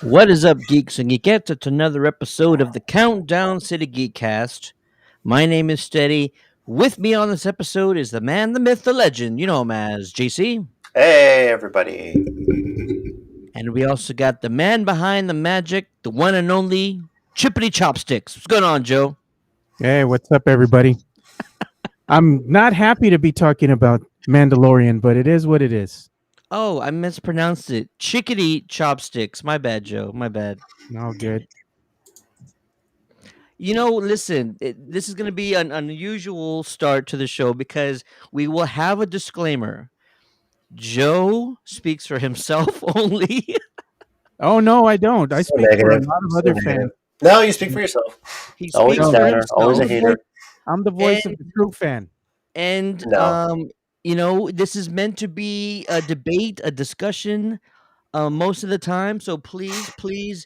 What is up, geeks and geekettes? It's another episode of the Countdown City Geekcast. My name is Steady. With me on this episode is the man, the myth, the legend. You know him as JC. Hey, everybody. And we also got the man behind the magic, the one and only Chippity Chopsticks. What's going on, Joe? Hey, what's up, everybody? I'm not happy to be talking about Mandalorian, but it is what it is. Oh, I mispronounced it. Chickadee Chopsticks. My bad, Joe. My bad. All good. Listen, this is going to be an unusual start to the show because we will have a disclaimer. Joe speaks for himself only. Oh no, I don't. I So speak for a negative. lot of So other negative. fans. No, you speak for yourself. He Always speaks a for downer, always a himself. hater. I'm the voice And of the true fan. and No. this is meant to be a debate, a discussion, most of the time. So please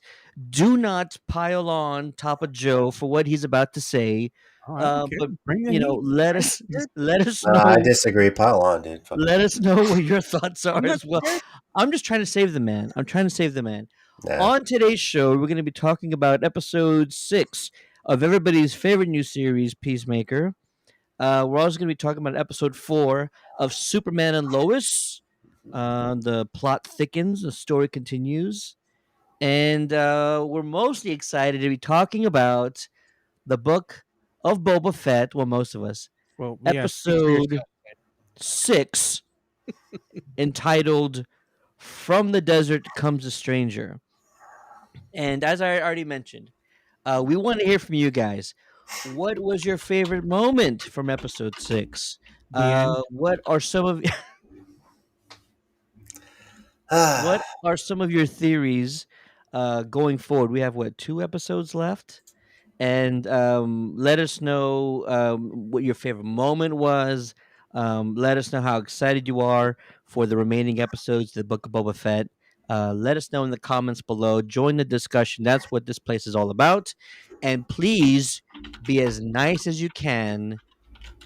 do not pile on top of Joe for what he's about to say. Oh, I don't care. But Bring the heat. let I'm us scared. let us I know disagree. Pile on, dude. Fuck. let us know what your thoughts are I'm not as well. scared. I'm just trying to save the man. I'm trying to save the man. Nah. On today's show, we're going to be talking about episode 6 of everybody's favorite new series, Peacemaker. We're also going to be talking about episode 4 of Superman and Lois. The plot thickens, the story continues. And we're mostly excited to be talking about the Book of Boba Fett. Well, most of us. Well, yeah, speak for Episode yourself. 6, entitled From the Desert Comes a Stranger. And as I already mentioned, we want to hear from you guys. What was your favorite moment from episode 6? The end. What are some of what are some of your theories going forward? We have what, 2 episodes left, and let us know what your favorite moment was. Let us know how excited you are for the remaining episodes of the Book of Boba Fett. Let us know in the comments below. Join the discussion. That's what this place is all about. And please be as nice as you can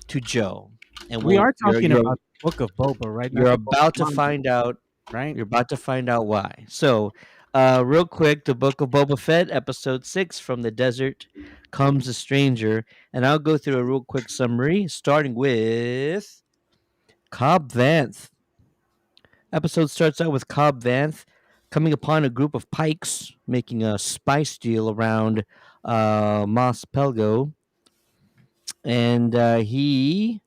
to Joe. And We we'll are talking about the Book of Boba, right? Not you're the Book about of to Mando, find out. right? You're about to find out why. So, real quick, the Book of Boba Fett, episode 6, From the Desert Comes a Stranger. And I'll go through a real quick summary, starting with Cobb Vanth. Episode starts out with Cobb Vanth coming upon a group of pikes making a spice deal around Mos Pelgo. And he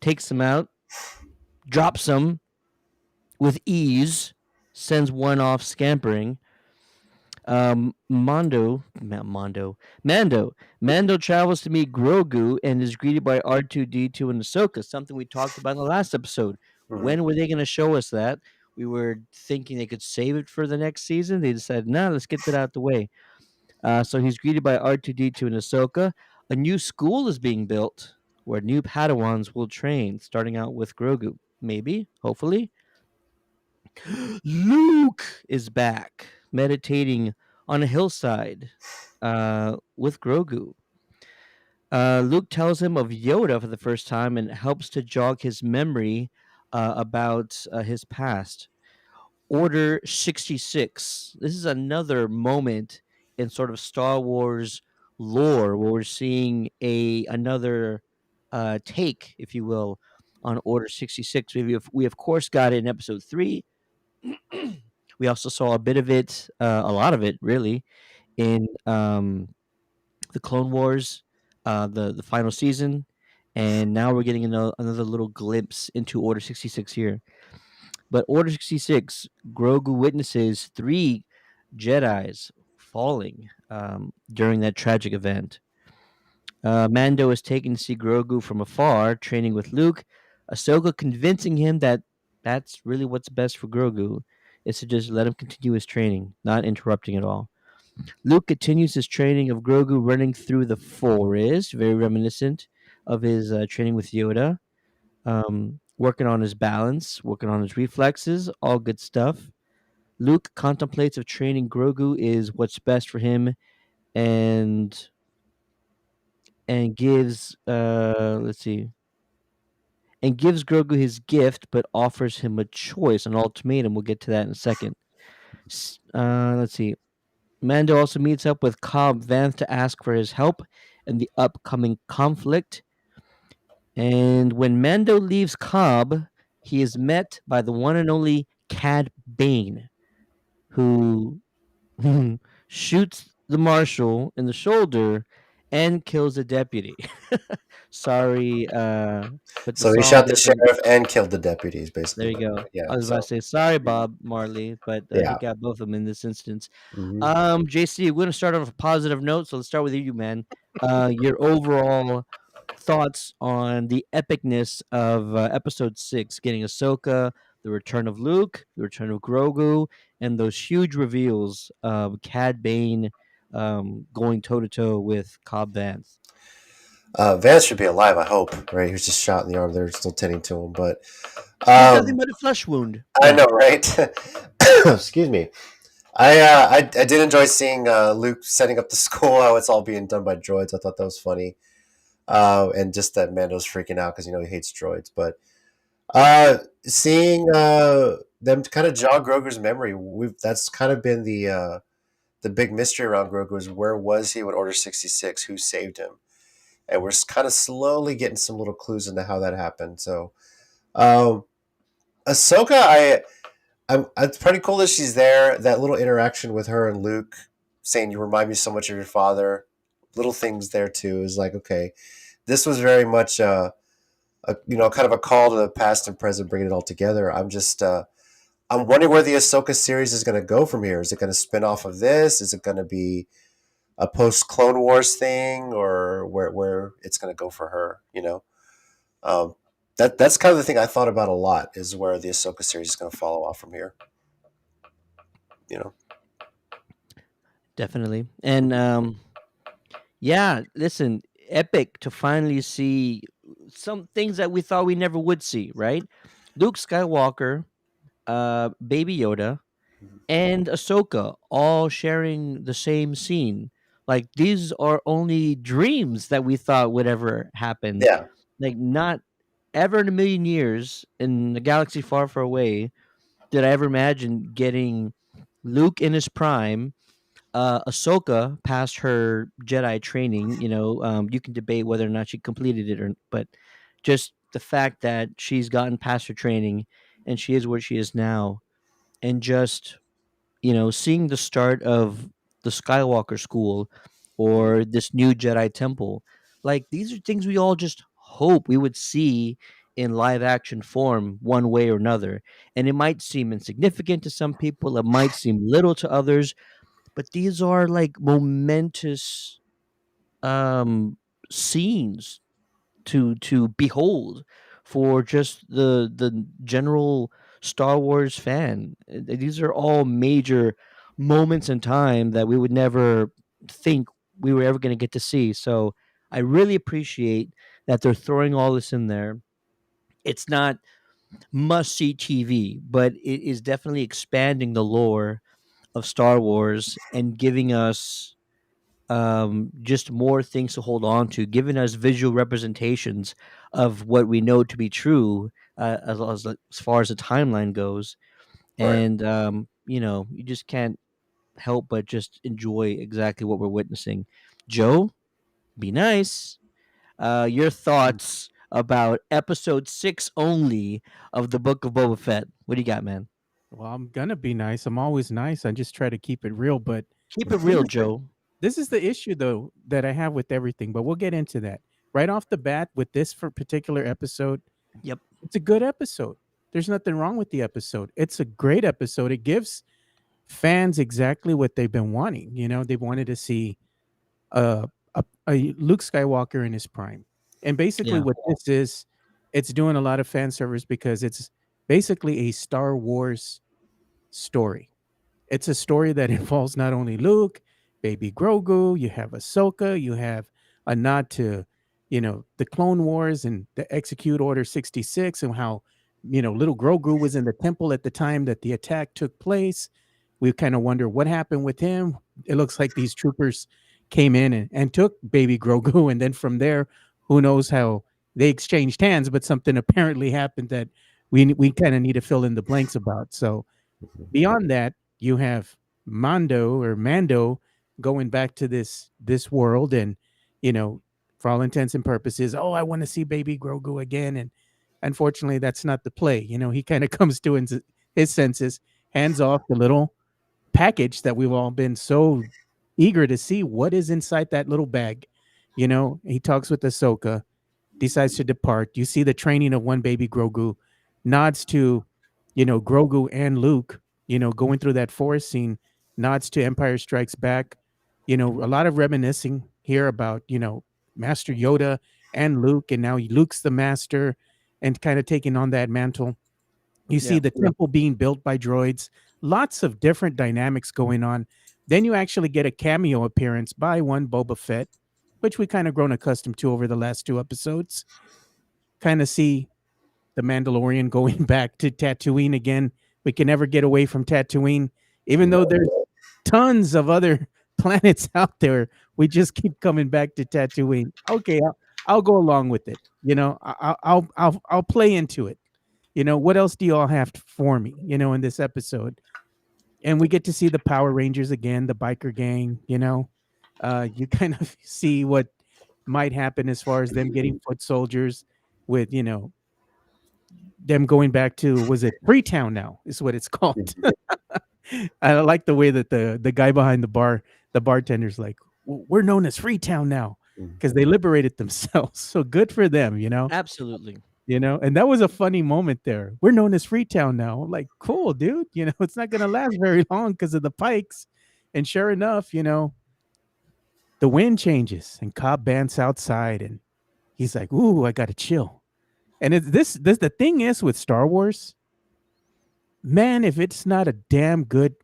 takes them out, drops them with ease, sends one off scampering. Mando travels to meet Grogu and is greeted by R2D2 and Ahsoka, something we talked about in the last episode. Mhm. When were they going to show us that? We were thinking they could save it for the next season. They decided, no, let's get that out the way. So he's greeted by R2D2 and Ahsoka. A new school is being built where new Padawans will train, starting out with Grogu. Maybe, hopefully. Luke is back, meditating on a hillside with Grogu. Luke tells him of Yoda for the first time and helps to jog his memory about his past. Order 66. This is another moment in sort of Star Wars lore where we're seeing another take, if you will, on Order 66. We of course got it in episode 3. We also saw a bit of it, a lot of it, really, in the Clone Wars, the final season, and now we're getting another little glimpse into Order 66 here. But Order 66, Grogu witnesses 3 Jedi's falling during that tragic event. Mando is taken to see Grogu from afar, training with Luke. Ahsoka convincing him that that's really what's best for Grogu is to just let him continue his training, not interrupting at all. Luke continues his training of Grogu running through the forest, very reminiscent of his training with Yoda. Working on his balance, working on his reflexes, all good stuff. Luke contemplates if training Grogu is what's best for him, and gives let's see, and gives Grogu his gift, but offers him a choice, an ultimatum. We'll get to that in a second. Let's see. Mando also meets up with Cobb Vanth to ask for his help in the upcoming conflict. And when Mando leaves Cobb, he is met by the one and only Cad Bane, who shoots the marshal in the shoulder and kills the deputy. Sorry, but the So he song shot the doesn't. sheriff and killed the deputies, There basically. you go. Yeah. I was about to So say sorry, Bob Marley, but he yeah. got both of them in this instance. Hmm. JC, we're gonna start off a positive note, so let's start with you, man. Your overall thoughts on the epicness of Episode 6, getting Ahsoka, the return of Luke, the return of Grogu, and those huge reveals of Cad Bane going toe to toe with Cobb Vanth. Vance should be alive, I hope. Right, he was just shot in the arm. They're still tending to him, but He's nothing um, but a flesh wound. I Yeah, know, right? Excuse me. I did enjoy seeing Luke setting up the school. How it's all being done by droids. I thought that was funny. And just that Mando's freaking out because he hates droids. But seeing them kind of jog Grogu's memory, that's kind of been the big mystery around Grogu is where was he when Order 66? Who saved him? And we're kind of slowly getting some little clues into how that happened. So, um, Ahsoka, it's pretty cool that she's there. That little interaction with her and Luke, saying you remind me so much of your father. Little things there too is like, okay, this was very much kind of a call to the past and present, bringing it all together. I'm wondering where the Ahsoka series is going to go from here. Is it going to spin off of this? Is it going to be a post Clone Wars thing, or where it's going to go for her? Um, that's kind of the thing I thought about a lot is where the Ahsoka series is going to follow off from here. You know, definitely. And yeah, listen, epic to finally see some things that we thought we never would see, right? Luke Skywalker, Baby Yoda, and Ahsoka all sharing the same scene. Like these are only dreams that we thought would ever happen. yeah, Like not ever in a million years in a galaxy far, far away did I ever imagine getting Luke in his prime, Ahsoka past her Jedi training. You can debate whether or not she completed it, but just the fact that she's gotten past her training and she is where she is now, and just seeing the start of the Skywalker School or this new Jedi Temple, like these are things we all just hope we would see in live action form one way or another. And it might seem insignificant to some people, it might seem little to others, but these are like momentous um scenes to behold for just the general Star Wars fan. These are all major moments in time that we would never think we were ever going to get to see. So I really appreciate that they're throwing all this in there. It's not must see TV, but it is definitely expanding the lore of Star Wars and giving us just more things to hold on to, giving us visual representations of what we know to be true, as far as the timeline goes. right. And you just can't help but just enjoy exactly what we're witnessing. Joe, be nice. Your thoughts about episode 6 only of the Book of Boba Fett? What do you got, man? Well, I'm gonna be nice. I'm always nice. I just try to keep it real. But Keep it here's real, the, Joe. this is the issue though that I have with everything. But we'll get into that right off the bat with this for particular episode. Yep. It's a good episode. There's nothing wrong with the episode. It's a great episode. It gives fans exactly what they've been wanting. They wanted to see uh, a Luke Skywalker in his prime, and basically Yeah. what this is, it's doing a lot of fan service because it's basically a Star Wars story. It's a story that involves not only Luke, baby Grogu, you have Ahsoka, you have a nod to, the Clone Wars and the Execute Order 66 and how, little Grogu was in the temple at the time that the attack took place. We kind of wonder what happened with him. It looks like these troopers came in and took baby Grogu. And then from there, who knows how they exchanged hands, but something apparently happened that we kind of need to fill in the blanks about. So, Mhm. beyond that, You have Mando going back to this world, and you know, for all intents and purposes, oh, I want to see baby Grogu again. And unfortunately, that's not the play. You know, he kind of comes to his senses, hands off the little package that we've all been so eager to see what is inside that little bag. You know, he talks with Ahsoka, decides to depart. You see the training of one baby Grogu, nods to, Grogu and Luke, going through that forest scene, nods to Empire Strikes Back. A lot of reminiscing here about, Master Yoda and Luke, and now Luke's the master and kind of taking on that mantle. You see Yeah. the temple being built by droids, lots of different dynamics going on. Then you actually get a cameo appearance by one Boba Fett, which we kind of grown accustomed to over the last two episodes. Kind of see the Mandalorian going back to Tatooine again. We can never get away from Tatooine, even though there's tons of other planets out there. We just keep coming back to Tatooine. Okay, I'll go along with it. I'll play into it. What else do you all have for me? In this episode, and we get to see the Power Rangers again, the biker gang. You kind of see what might happen as far as them getting foot soldiers with them going back to, was it Freetown now is what it's called. I like the way that the guy behind the bar, the bartender's like, we're known as Freetown now because they liberated themselves. So good for them, Absolutely. and that was a funny moment there. We're known as Freetown now. I'm like, cool, dude. It's not gonna last very long because of the pikes. And sure enough, the wind changes and Cobb bants outside and he's like, ooh, I gotta chill. And this the thing is with Star Wars, man, if it's not a damn good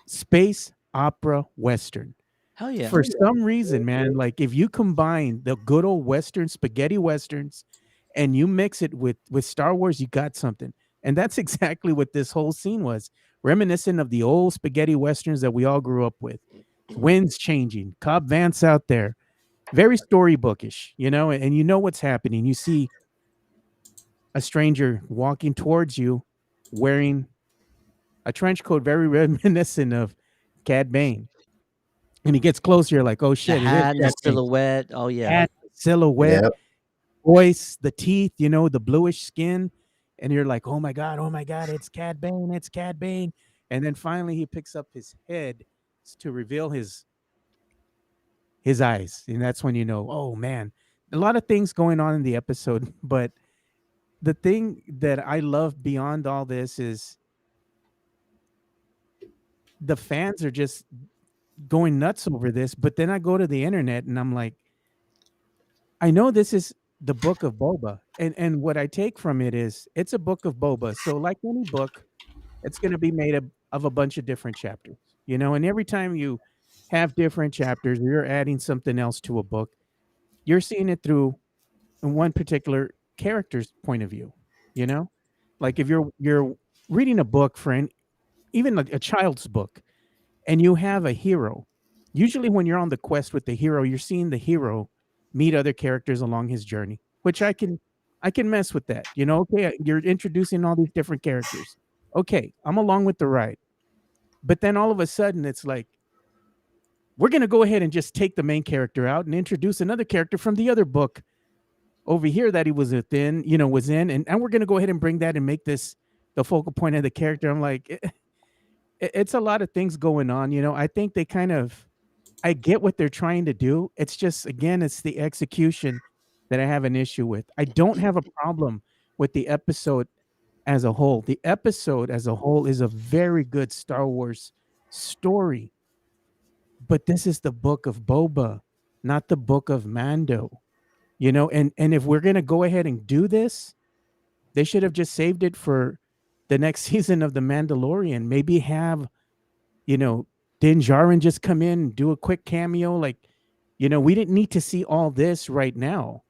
space opera western. Hell yeah. For some reason, man, like if you combine the good old western spaghetti westerns and you mix it with Star Wars, you got something. And that's exactly what this whole scene was, reminiscent of the old spaghetti westerns that we all grew up with. Winds changing, Cobb Vanth out there, very storybookish, and you know what's happening. You see a stranger walking towards you wearing a trench coat very reminiscent of Cad Bane. And he gets closer, you're like, oh The shit, it is hat, the Cad Bane. silhouette. Oh yeah. Hat, silhouette, Yep. voice, the teeth, the bluish skin. And you're like, oh my God, it's Cad Bane, it's Cad Bane. And then finally he picks up his head to reveal his eyes. And that's when you know, oh man, a lot of things going on in the episode. But the thing that I love beyond all this is the fans are just going nuts over this. But then I go to the internet and I'm like, I know this is the Book of Boba. And what I take from it is it's a Book of Boba. So like any book, it's going to be made of a bunch of different chapters, and every time you have different chapters, or you're adding something else to a book, you're seeing it through one particular character's point of view, you know? Like if you're reading a book for even like a child's book, and you have a hero, usually when you're on the quest with the hero, you're seeing the hero meet other characters along his journey, which I can mess with that. Okay, you're introducing all these different characters. Okay, I'm along with the ride. But then all of a sudden it's like, we're going to go ahead and just take the main character out and introduce another character from the other book over here that he was within, was in, and we're going to go ahead and bring that and make this the focal point of the character. I'm like, it's a lot of things going on. I think they I get what they're trying to do. It's just, again, it's the execution that I have an issue with. I don't have a problem with the episode as a whole. The episode as a whole is a very good Star Wars story. But this is the Book of Boba, not the Book of Mando. And if we're going to go ahead and do this, they should have just saved it for the next season of The Mandalorian. Maybe have, Din Djarin just come in and do a quick cameo. Like, we didn't need to see all this right now.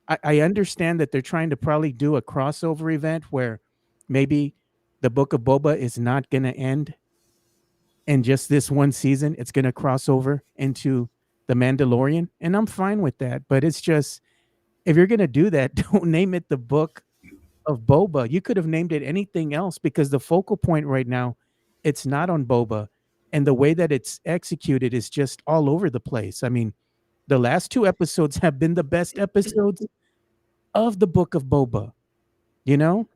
I understand that they're trying to probably do a crossover event where maybe the Book of Boba is not going to end in just this one season. It's going to cross over into The Mandalorian. And I'm fine with that. But it's just, if you're going to do that, don't name it the Book of Boba. You could have named it anything else, because the focal point right now It's not on Boba, and the way that it's executed is just all over the place. I mean, the last two episodes have been the best episodes of the Book of Boba, you know?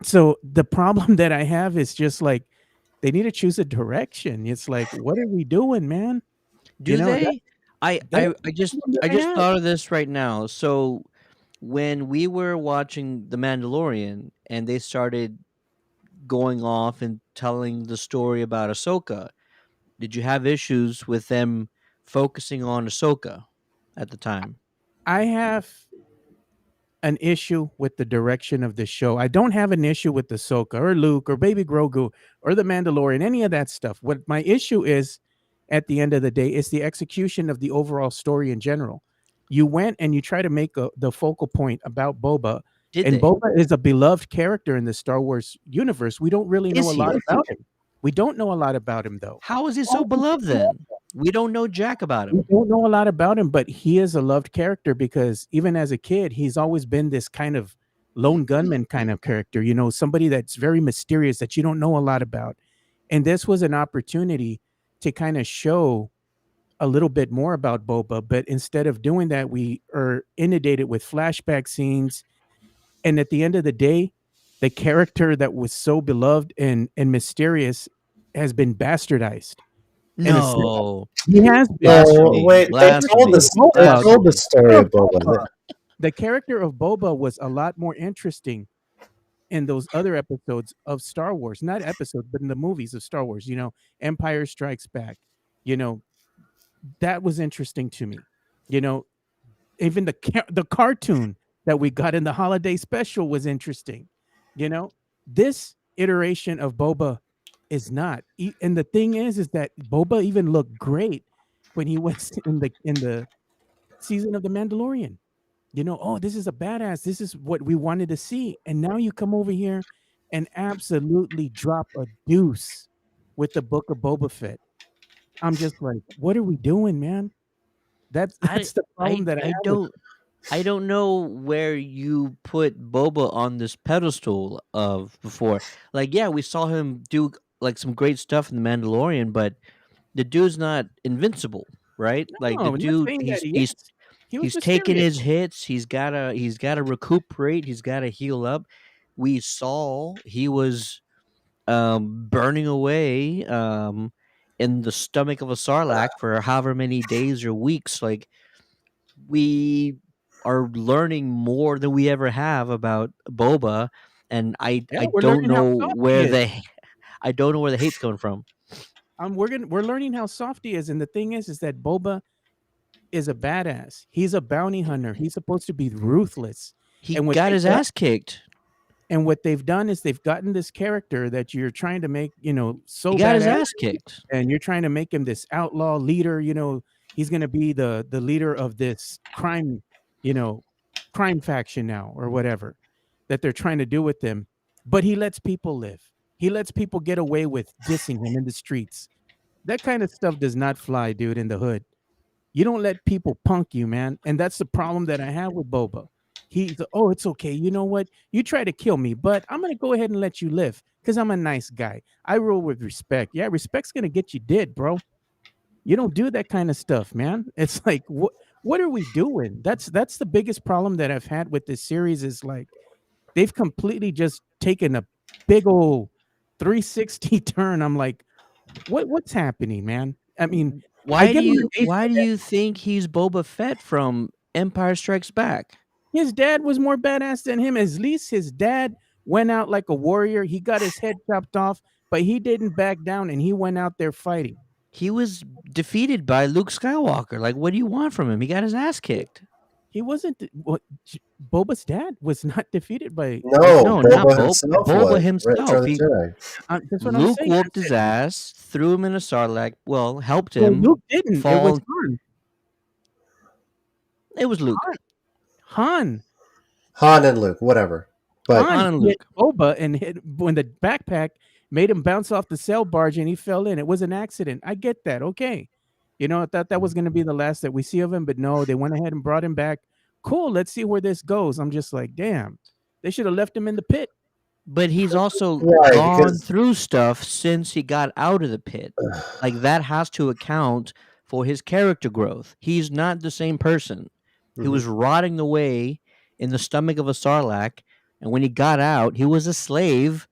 So the problem that I have is just like they need to choose a direction. It's like, what are we doing, man? You Do know, that they? I that's I the I just problem that I I just have. thought of this right now. So when we were watching The Mandalorian and they started going off and telling the story about Ahsoka, did you have issues with them focusing on Ahsoka at the time? I have an issue with the direction of the show. I don't have an issue with the Ahsoka or Luke or Baby Grogu or the Mandalorian, any of that stuff. What my issue is at the end of the day is the execution of the overall story in general. You went and you try to make the focal point about Boba, Did and they? Boba is a beloved character in the Star Wars universe. We don't really know Is a lot he? about him. We don't know a lot about him though. How is he so beloved then? We don't know jack about We him. don't know a lot about him, but he is a loved character because even as a kid, he's always been this kind of lone gunman kind of character, somebody that's very mysterious that you don't know a lot about. And this was an opportunity to kind of show a little bit more about Boba, but instead of doing that, we are inundated with flashback scenes. And at the end of the day, the character that was so beloved and mysterious has been bastardized. And it's No. he has been. No, Blasphemy. wait. They told Blasphemy. us. They told the Blasphemy. story Of of Boba. Boba. The character of Boba was a lot more interesting in those other episodes of Star Wars. Not episodes, but in the movies of Star Wars, Empire Strikes Back. You know, that was interesting to me. You know, even the cartoon that we got in the holiday special was interesting. You know, this iteration of Boba is not. And the thing is that Boba even looked great when he was in the season of the Mandalorian. Oh, this is a badass. This is what we wanted to see. And now you come over here and absolutely drop a deuce with the Book of Boba Fett. I'm just like, what are we doing, man? That's I that's the problem I that I I have with don't I don't know where you put Boba on this pedestal of before. Like, yeah, we saw him do like some great stuff in The Mandalorian, but the dude's not invincible, right? Like the no, I'm not dude, saying that he he's is. He was he's taking mysterious. his hits. He's gotta recuperate. He's gotta heal up. We saw he was burning away in the stomach of a sarlacc for however many days or weeks. Like we are learning more than we ever have about Boba, and I Yeah, I we're don't learning how know soft he where is. I don't know where the hate's coming from. We're learning how soft he is, and the thing is that Boba is a badass. He's a bounty hunter. He's supposed to be ruthless, He and what got they've his done ass kicked. And what they've done is they've gotten this character that you're trying to make, He so got his badass, ass kicked. and you're trying to make him this outlaw leader. He's going to be the leader of this you know, crime faction now or whatever that they're trying to do with him. But he lets people live. He lets people get away with dissing him in the streets. That kind of stuff does not fly, dude, in the hood. You don't let people punk you, man. And that's the problem that I have with Boba. Oh, it's okay. You know what? You try to kill me, but I'm going to go ahead and let you live because I'm a nice guy. I rule with respect. Yeah, respect's going to get you dead, bro. You don't do that kind of stuff, man. It's like, what are we doing? That's the biggest problem that I've had with this series is like they've completely just taken a big old 360 turn. I'm like, what's happening, man? I mean, I Why do get where you they why do you think he's Boba Fett from Empire Strikes Back? His dad was more badass than him. At least his dad went out like a warrior. He got his head chopped off, but he didn't back down and he went out there fighting. He was defeated by Luke Skywalker. Like, what do you want from him? He got his ass kicked. He wasn't Boba's dad was not defeated by No, No, not Boba Boba. himself Boba was. Return himself. of the Jedi. that's what I'm Luke saying. whooped his ass, threw him in a sarlacc. Well, helped Well, him Luke didn't. It was fall. It was Luke. Han. Han and Luke, whatever. But Han Han and hit Luke. Boba and hit when the backpack made him bounce off the sail barge and he fell in. It was an accident. I get that. Okay. I thought that was going to be the last that we see of him, but no, they went ahead and brought him back. Cool. Let's see where this goes. I'm just like, damn, they should have left him in the pit. But he's also Why? gone Because through stuff since he got out of the pit. Like that has to account for his character growth. He's not the same person. He Mhm. was rotting away in the stomach of a sarlacc, and when he got out, he was a slave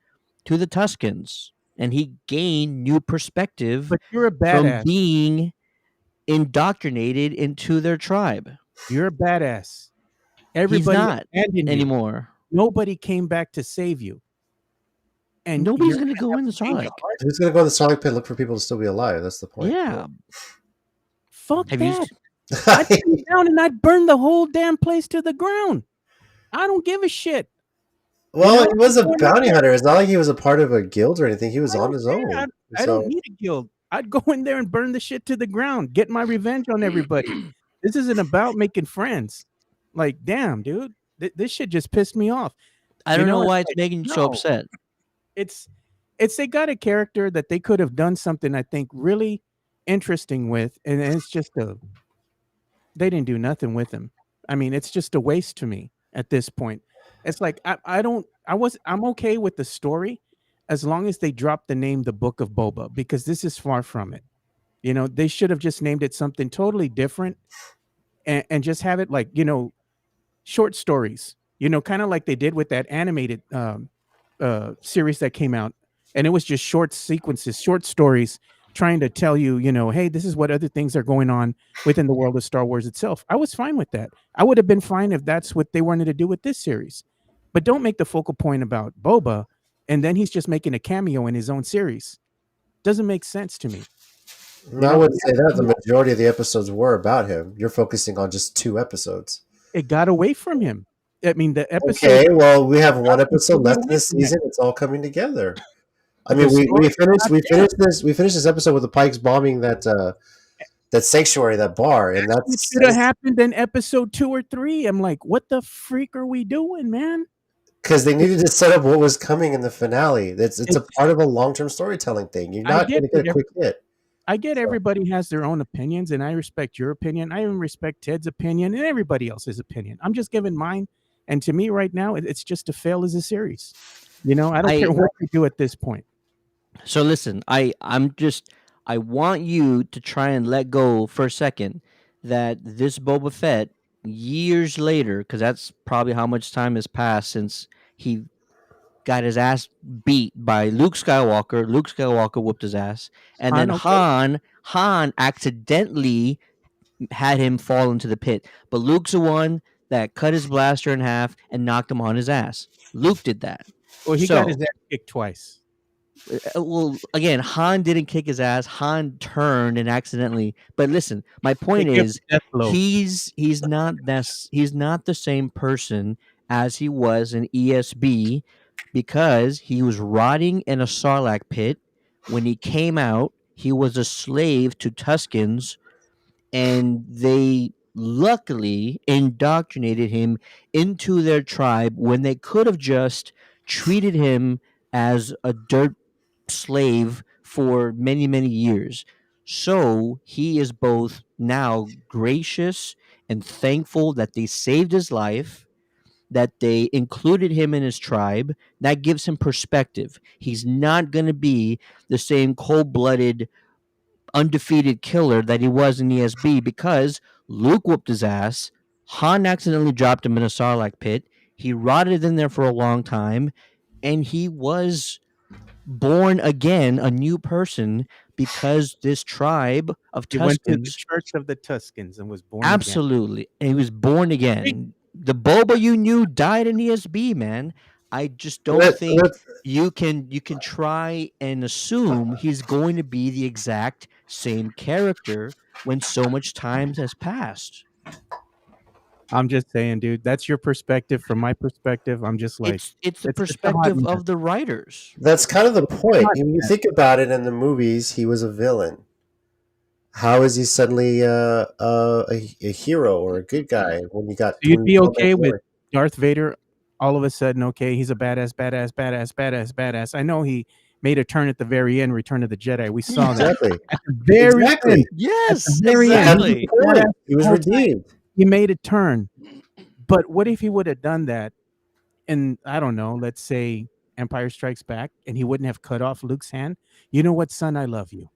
to the Tuscans, and he gained new perspective But you're a from badass. being indoctrinated into their tribe. You're a badass. He's Everybody not abandoned you. anymore. Nobody came back to save you, and Nobody's you're gonna gonna go have in the to change your Sarlacc. heart. who's gonna go in the Sonic pit and look for people to still be alive? That's the point. Yeah. Fuck Have you? that. I'd come down and I'd burn the whole damn place to the ground. I don't give a shit. You Well, know, he was a I'm going in bounty there. hunter. It's not like he was a part of a guild or anything. He was I on don't his care. own. I don't So need a guild. I'd go in there and burn the shit to the ground. Get my revenge on everybody. This isn't about making friends. Like, damn, dude, this shit just pissed me off. I You don't know know, it's why it's like, making you so no, upset. it's they got a character that they could have done something I think really interesting with, and it's just they didn't do nothing with him. I mean, it's just a waste to me at this point. It's like I'm okay with the story as long as they drop the name the Book of Boba, because this is far from it. You know, they should have just named it something totally different, and just have it like, short stories, kind of like they did with that animated series that came out. And it was just short sequences, short stories trying to tell you, hey, this is what other things are going on within the world of Star Wars itself. I was fine with that. I would have been fine if that's what they wanted to do with this series. But don't make the focal point about Boba and then he's just making a cameo in his own series. Doesn't make sense to me. I wouldn't say that. The majority of the episodes were about him. You're focusing on just 2 episodes. It got away from him. I mean, the episode Okay, well, we have one got episode completely left in away this from him. season. It's all coming together. I The mean, story got there. we finished this episode with the Pikes bombing that sanctuary, that bar, and That's what should have happened in episode 2 or 3. I'm like, what the freak are we doing, man? because they needed to set up what was coming in the finale. It's a It's part of a long-term storytelling thing. You're I not going get to get a it. quick hit. I get So, everybody has their own opinions, and I respect your opinion. I even respect Ted's opinion and everybody else's opinion. I'm just giving mine, and to me, right now, it's just a fail as a series. I don't care what you do at this point. So listen, I want you to try and let go for a second that this Boba Fett years later, because that's probably how much time has passed since he got his ass beat by Luke Skywalker. Luke Skywalker whooped his ass, and then Okay. Han accidentally had him fall into the pit. But Luke's the one that cut his blaster in half and knocked him on his ass. Luke did that. Well, he got his So, ass kicked twice. well, again, Han didn't kick his ass. Han turned and accidentally. But listen, my They point give is, the death blow. he's not the same person as he was in ESB, because he was rotting in a Sarlacc pit. When he came out, he was a slave to Tuscans, and they luckily indoctrinated him into their tribe when they could have just treated him as a dirt slave for many, many years. So he is both now gracious and thankful that they saved his life, that they included him in his tribe. That gives him perspective. He's not going to be the same cold blooded, undefeated killer that he was in ESB, because Luke whooped his ass. Han accidentally dropped him in a Sarlacc pit. He rotted in there for a long time, and he was born again, a new person, because this tribe of He went to the Tuscans, Church of the Tuscans and was born again. absolutely, and he was born again. The Boba you knew died in ESB, man. I just don't let, think let, you can try and assume he's going to be the exact same character when so much time has passed. I'm just saying, dude, that's your perspective. From my perspective, I'm just like, It's the it's just a hot perspective mess. of the writers. that's kind of the point. hot When you mess. think about it, in the movies, he was a villain. How is he suddenly a hero or a good guy when you got So you'd be all that okay with glory? Darth Vader all of a sudden? Okay, he's a badass, badass, badass, badass, badass. I know he made a turn at the very end, Return of the Jedi. We saw that Exactly. at the very Exactly. end. At Yes, the very That's end, exactly. the point. He was whole time. redeemed. He made a turn. But what if he would have done that in, I don't know, let's say Empire Strikes Back and he wouldn't have cut off Luke's hand, you know what, son, I love you.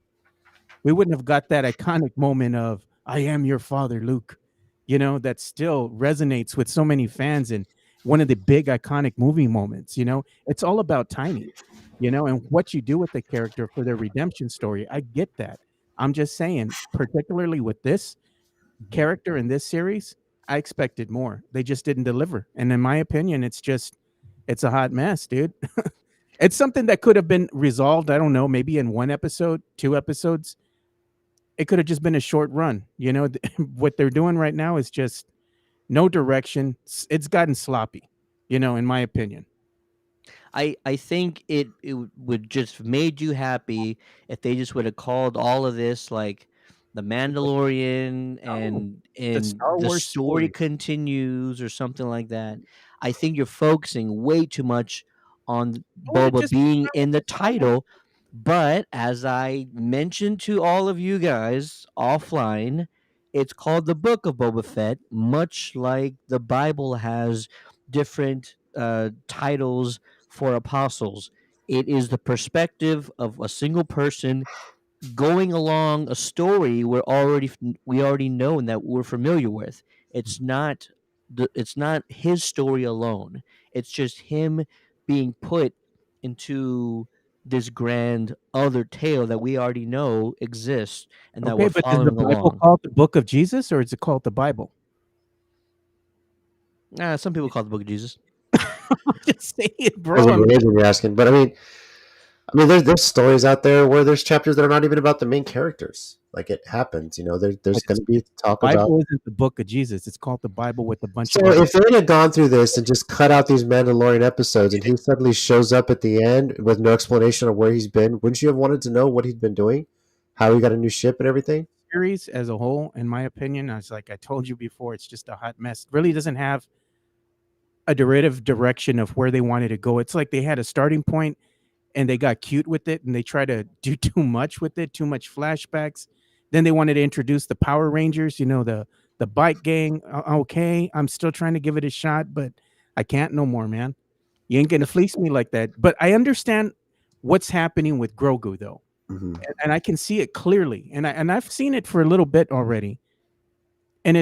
We wouldn't have got that iconic moment of "I am your father, Luke," that still resonates with so many fans and one of the big iconic movie moments. It's all about timing, and what you do with the character for their redemption story. I get that. I'm just saying, particularly with this character in this series, I expected more. They just didn't deliver. And in my opinion, it's a hot mess, dude. It's something that could have been resolved, I don't know, maybe in one episode, two episodes. It could have just been a short run. What they're doing right now is just no direction. It's gotten sloppy, in my opinion. I think would just made you happy if they just would have called all of this like the Mandalorian No, the and Star the Wars story story. continues or something like that. I think you're focusing way too much on Or Boba just being with in the the Bible. title, but as I mentioned to all of you guys offline, it's called the Book of Boba Fett, much like the Bible has different titles for apostles. It is the perspective of a single person going along a story we already know and that we're familiar with. It's not his story alone. It's just him being put into this grand other tale that we already know exists and that Okay, we're but is the following Bible along. called the Book of Jesus or is it called the Bible? Some people call it the Book of Jesus. I'm just saying, As bro. a I mean, religion, you're asking, but I mean, there's stories out there where there's chapters that are not even about the main characters. Like it happens, there's going to be the talk about. Bible isn't the Book of Jesus. It's called the Bible with a bunch So of other. if they had gone through this and just cut out these Mandalorian episodes, and he suddenly shows up at the end with no explanation of where he's been, wouldn't you have wanted to know what he'd been doing, how he got a new ship and everything? Series as a whole, in my opinion, I told you before, it's just a hot mess. It really doesn't have a derivative direction of where they wanted to go. It's like they had a starting point and they got cute with it and they try to do too much with it, too much flashbacks. Then they wanted to introduce the Power Rangers, the bike gang. Okay, I'm still trying to give it a shot, but I can't no more, man. You ain't gonna fleece me like that. But I understand what's happening with Grogu though, Mm-hmm. and I can see it clearly. And I've seen it for a little bit already, and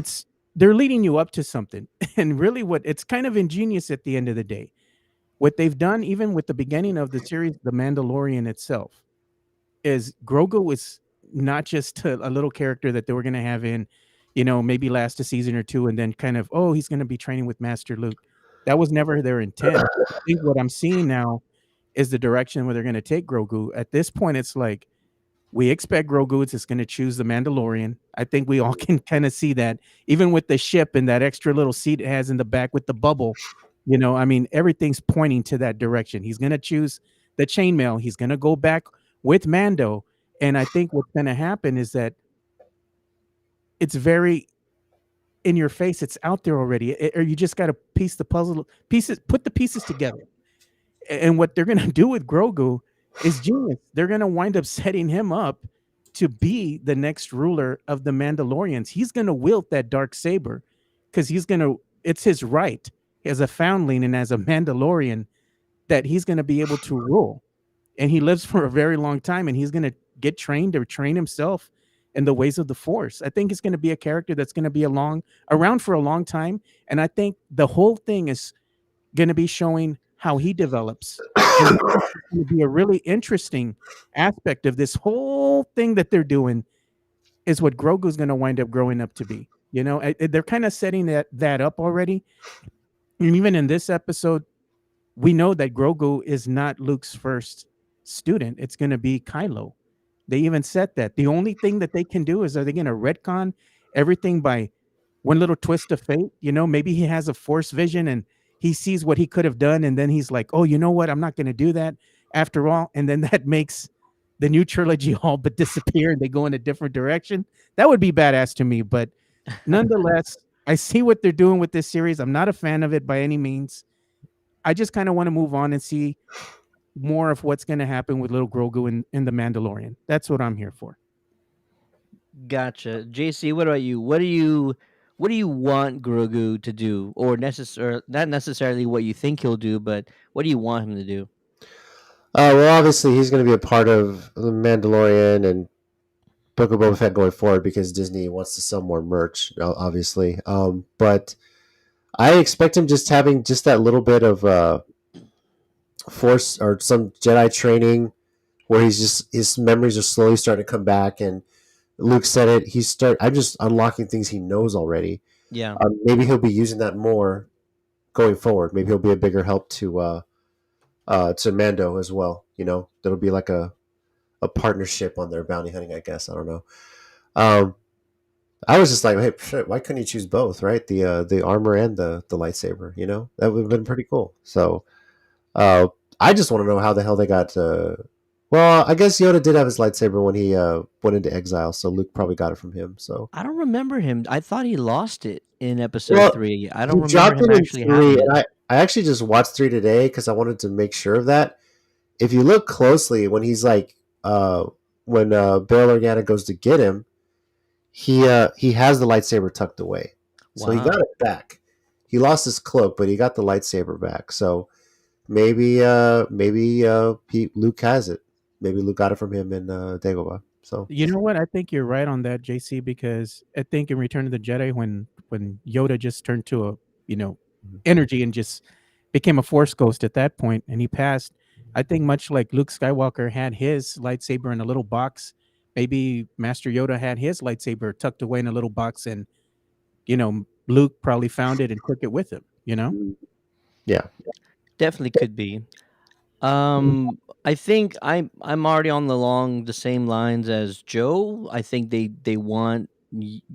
they're leading you up to something. And really, what it's kind of ingenious at the end of the day. What they've done, even with the beginning of the series, The Mandalorian itself, is Grogu was not just a little character that they were going to have in, maybe last a season or two, and then kind of, oh, he's going to be training with Master Luke. That was never their intent. I think what I'm seeing now is the direction where they're going to take Grogu. At this point, it's like we expect Grogu is just going to choose the Mandalorian. I think we all can kind of see that, even with the ship and that extra little seat it has in the back with the bubble. I mean, everything's pointing to that direction. He's going to choose the chainmail. He's going to go back with Mando. And I think what's going to happen is that it's very in your face. It's out there already. Or you just got to piece the puzzle pieces, put the pieces together. And what they're going to do with Grogu is genius. They're going to wind up setting him up to be the next ruler of the Mandalorians. He's going to wield that dark saber because it's his right as a foundling and as a Mandalorian that he's going to be able to rule. And he lives for a very long time and he's going to get trained or train himself in the ways of the Force. I think it's going to be a character that's going to be around for a long time. And I think the whole thing is going to be showing how he develops. And it's going to be a really interesting aspect of this whole thing that they're doing is what Grogu's going to wind up growing up to be. They're kind of setting that up already. And even in this episode, we know that Grogu is not Luke's first student. It's going to be Kylo. They even said that. The only thing that they can do is are they going to retcon everything by one little twist of fate? Maybe he has a force vision and he sees what he could have done. And then he's like, oh, you know what? I'm not going to do that after all. And then that makes the new trilogy all but disappear and they go in a different direction. That would be badass to me. But nonetheless, I see what they're doing with this series. I'm not a fan of it by any means. I just kind of want to move on and see more of what's going to happen with little Grogu in the Mandalorian. That's what I'm here for. Gotcha. JC, what about you? What do you want Grogu to do? Or not necessarily what you think he'll do, but what do you want him to do? Well, obviously he's going to be a part of the Mandalorian and Book of Boba Fett going forward because Disney wants to sell more merch, obviously. But I expect him just having just that little bit of Force or some Jedi training where he's just his memories are slowly starting to come back. And Luke said it. I'm just unlocking things he knows already. Yeah, Maybe he'll be using that more going forward. Maybe he'll be a bigger help to Mando as well. That'll be like a partnership on their bounty hunting. I guess I don't know. Um, I was just like, hey, shit, why couldn't you choose both, right? The armor and the lightsaber. That would have been pretty cool. So uh, I just want to know how the hell they got. Well, I guess Yoda did have his lightsaber when he went into exile, so Luke probably got it from him. So I don't remember him. I thought he lost it in episode well, 3. I don't he remember dropped him it in actually three, having and it. I actually just watched three today because I wanted to make sure of that. If you look closely, when he's like, when Bail Organa goes to get him, he has the lightsaber tucked away, so he got Wow. it back. He lost his cloak, but he got the lightsaber back. So maybe Luke has it. Maybe Luke got it from him in Dagobah. So You know what? I think you're right on that, JC, because I think in Return of the Jedi, when Yoda just turned to a you know energy and just became a Force ghost at that point, and he passed. I think much like Luke Skywalker had his lightsaber in a little box, maybe Master Yoda had his lightsaber tucked away in a little box, and Luke probably found it and took it with him. mm, yeah. Definitely could be. I think I'm already on the same lines as Joe. I think they want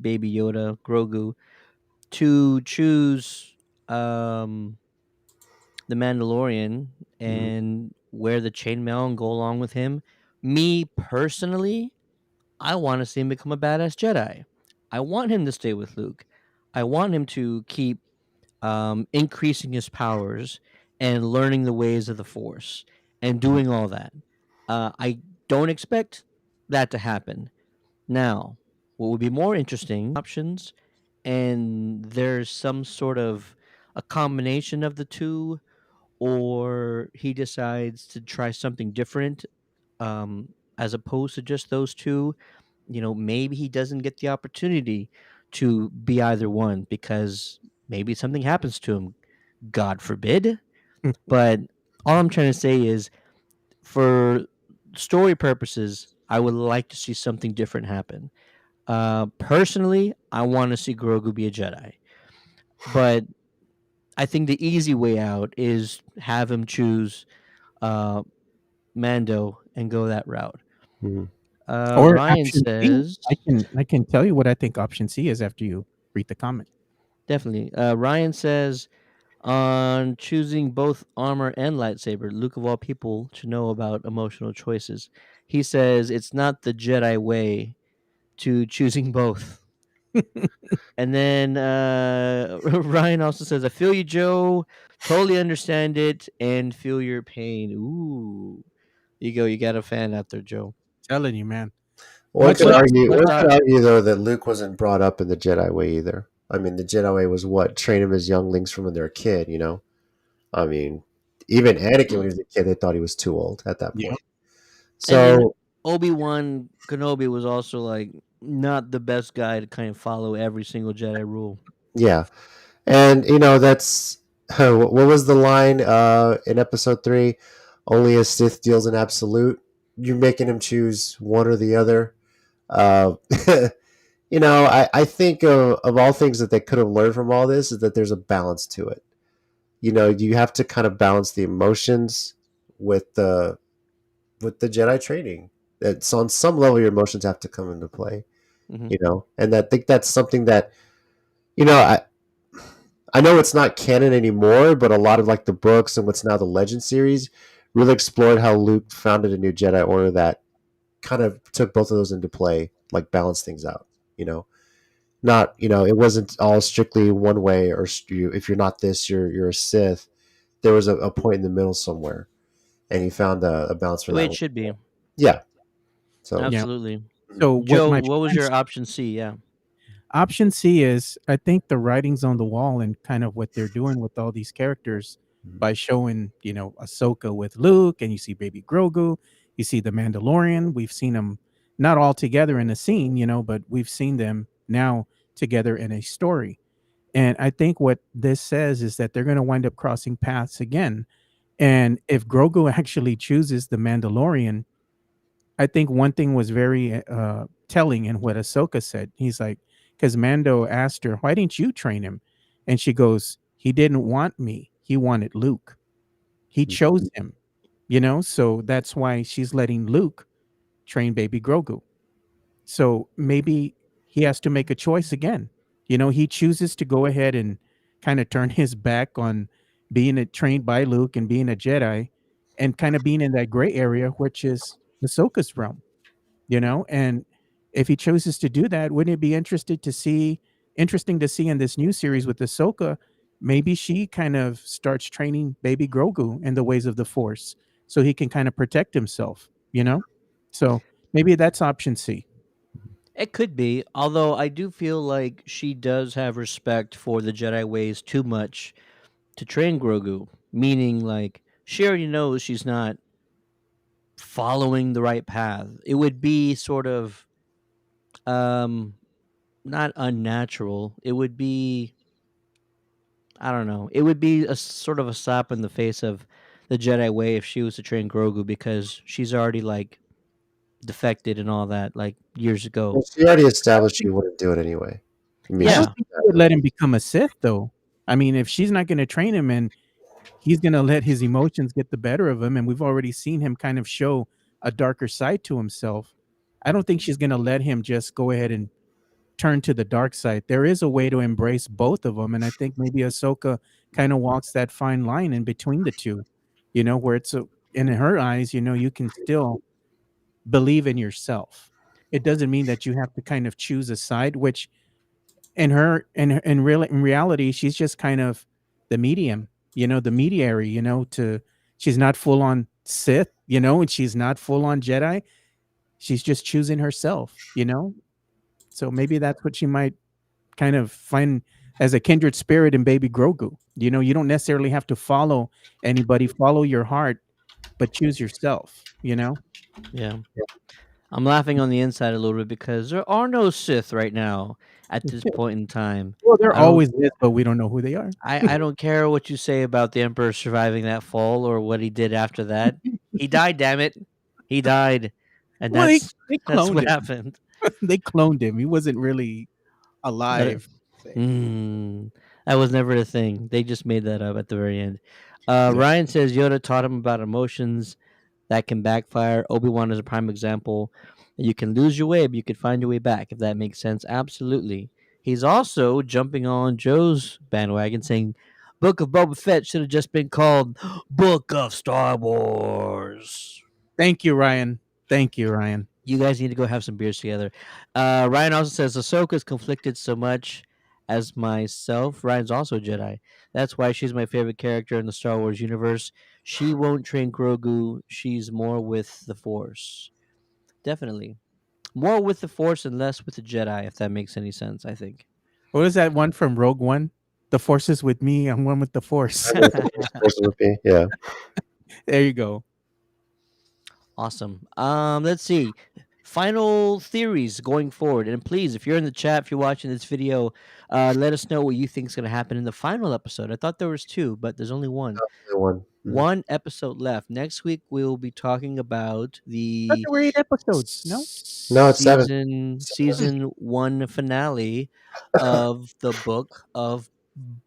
Baby Yoda, Grogu, to choose um the Mandalorian Mhm. and wear the chainmail and go along with him. Me personally, I want to see him become a badass Jedi. I want him to stay with Luke. I want him to keep increasing his powers and learning the ways of the Force and doing all that. I don't expect that to happen. Now, what would be more interesting options, and there's some sort of a combination of the two, or he decides to try something different as opposed to just those two. Maybe he doesn't get the opportunity to be either one because maybe something happens to him, God forbid. But all I'm trying to say is, for story purposes, I would like to see something different happen. Personally, I want to see Grogu be a Jedi, but I think the easy way out is have him choose uh, Mando and go that route. Mhm. Or Ryan option C, says, I can tell you what I think option C is after you read the comment. definitely. Ryan says, on choosing both armor and lightsaber, Luke of all people should know about emotional choices. He says it's not the Jedi way to choosing both. And then Ryan also says, I feel you, Joe. Totally understand it and feel your pain. Ooh. You go. You got a fan out there, Joe. Telling you, man. One Much could like argue. What One thought? could argue though that Luke wasn't brought up in the Jedi way either. I mean, the Jedi way was what train him as younglings from when they're a kid. I mean, even Anakin when he was a kid, they thought he was too old at that yeah. point. And then So Obi-Wan Kenobi was also like not the best guy to kind of follow every single Jedi rule. yeah, and that's what was the line in Episode 3? Only a Sith deals in absolute. You're making him choose one or the other. Uh, I think of all things that they could have learned from all this is that there's a balance to it. You have to kind of balance the emotions with the Jedi training. It's on some level your emotions have to come into play. Hmm. And I think that's something that you know I know it's not canon anymore, but a lot of like the books and what's now the Legend series really explored how Luke founded a new Jedi Order that kind of took both of those into play, like balance things out. You know, not it wasn't all strictly one way, or if you're not this, you're a Sith. There was a point in the middle somewhere, and he found a balance for The way that it one. should be. Yeah. So Yeah. Absolutely. So what Joe, my what was friends your option C? Yeah. option C is, I think the writing's on the wall and kind of what they're doing with all these characters. by showing, Ahsoka with Luke, and you see baby Grogu, you see the Mandalorian. We've seen them not all together in a scene, but we've seen them now together in a story. And I think what this says is that they're going to wind up crossing paths again. And if Grogu actually chooses the Mandalorian, I think one thing was very telling in what Ahsoka said. He's like, because Mando asked her, "Why didn't you train him?" And she goes, "He didn't want me. He wanted Luke. He chose him." So that's why she's letting Luke train baby Grogu. So maybe he has to make a choice again. He chooses to go ahead and kind of turn his back on being trained by Luke and being a Jedi, and kind of being in that gray area, which is Ahsoka's realm. And if he chooses to do that, wouldn't it be interesting to see in this new series with Ahsoka? Maybe she kind of starts training baby Grogu in the ways of the Force, so he can kind of protect himself. So maybe that's option C. It could be, although I do feel like she does have respect for the Jedi ways too much to train Grogu. Meaning, like, she already knows she's not following the right path. It would be sort of um not unnatural. It would be, I don't know. It would be a sort of a slap in the face of the Jedi way if she was to train Grogu because she's already like defected and all that like years Well, ago. she already I don't established she think wouldn't do it anyway. I mean, I don't she's Yeah, think she would let him become a Sith, though. I mean, if she's not going to train him and he's going to let his emotions get the better of him, and we've already seen him kind of show a darker side to himself, I don't think she's going to let him just go ahead and turn to the dark side. There is a way to embrace both of them, and I think maybe Ahsoka kind of walks that fine line in between the two, where in her eyes, you can still believe in yourself. It doesn't mean that you have to kind of choose a side, which in reality, she's just kind of the medium, the mediary, to she's not full on Sith, and she's not full on Jedi. She's just choosing herself. So maybe that's what she might kind of find as a kindred spirit in baby Grogu. You don't necessarily have to follow anybody, follow your heart, but choose yourself. yeah. I'm laughing on the inside a little bit because there are no Sith right now at this point in time. Well, there I don't always is, but we don't know who they are. I don't care what you say about the Emperor surviving that fall or what he did after that. He died, damn it. He died. And Well, they, that's they that's cloned what him. happened. They cloned him. He wasn't really That alive. Say. mm, that was never a thing. They just made that up at the very end. Yeah. Ryan says Yoda taught him about emotions that can backfire. Obi-Wan is a prime example. You can lose your way, but you can find your way back, if that makes sense. Absolutely. He's also jumping on Joe's bandwagon saying Book of Boba Fett should have just been called Book of Star Wars. Thank you, Ryan. Thank you, Ryan. You guys need to go have some beers together. Ryan also says Ahsoka's conflicted so much as myself. Ryan's also a Jedi. That's why she's my favorite character in the Star Wars universe. She won't train Grogu. She's more with the Force. Definitely. More with the Force and less with the Jedi, if that makes any sense, I think. What was that one from Rogue One? The Force is with me. I'm one with the Force. I'm the first person with me. Yeah. There you go. Awesome. Let's see. Final theories going forward. And please, if you're in the chat, if you're watching this video, let us know what you think is going to happen in the final episode. I thought there was two, but there's only one. The one. One episode left. Next week we'll be talking about But the there were 8 episodes. No. No, it's seven. season one finale of the Book of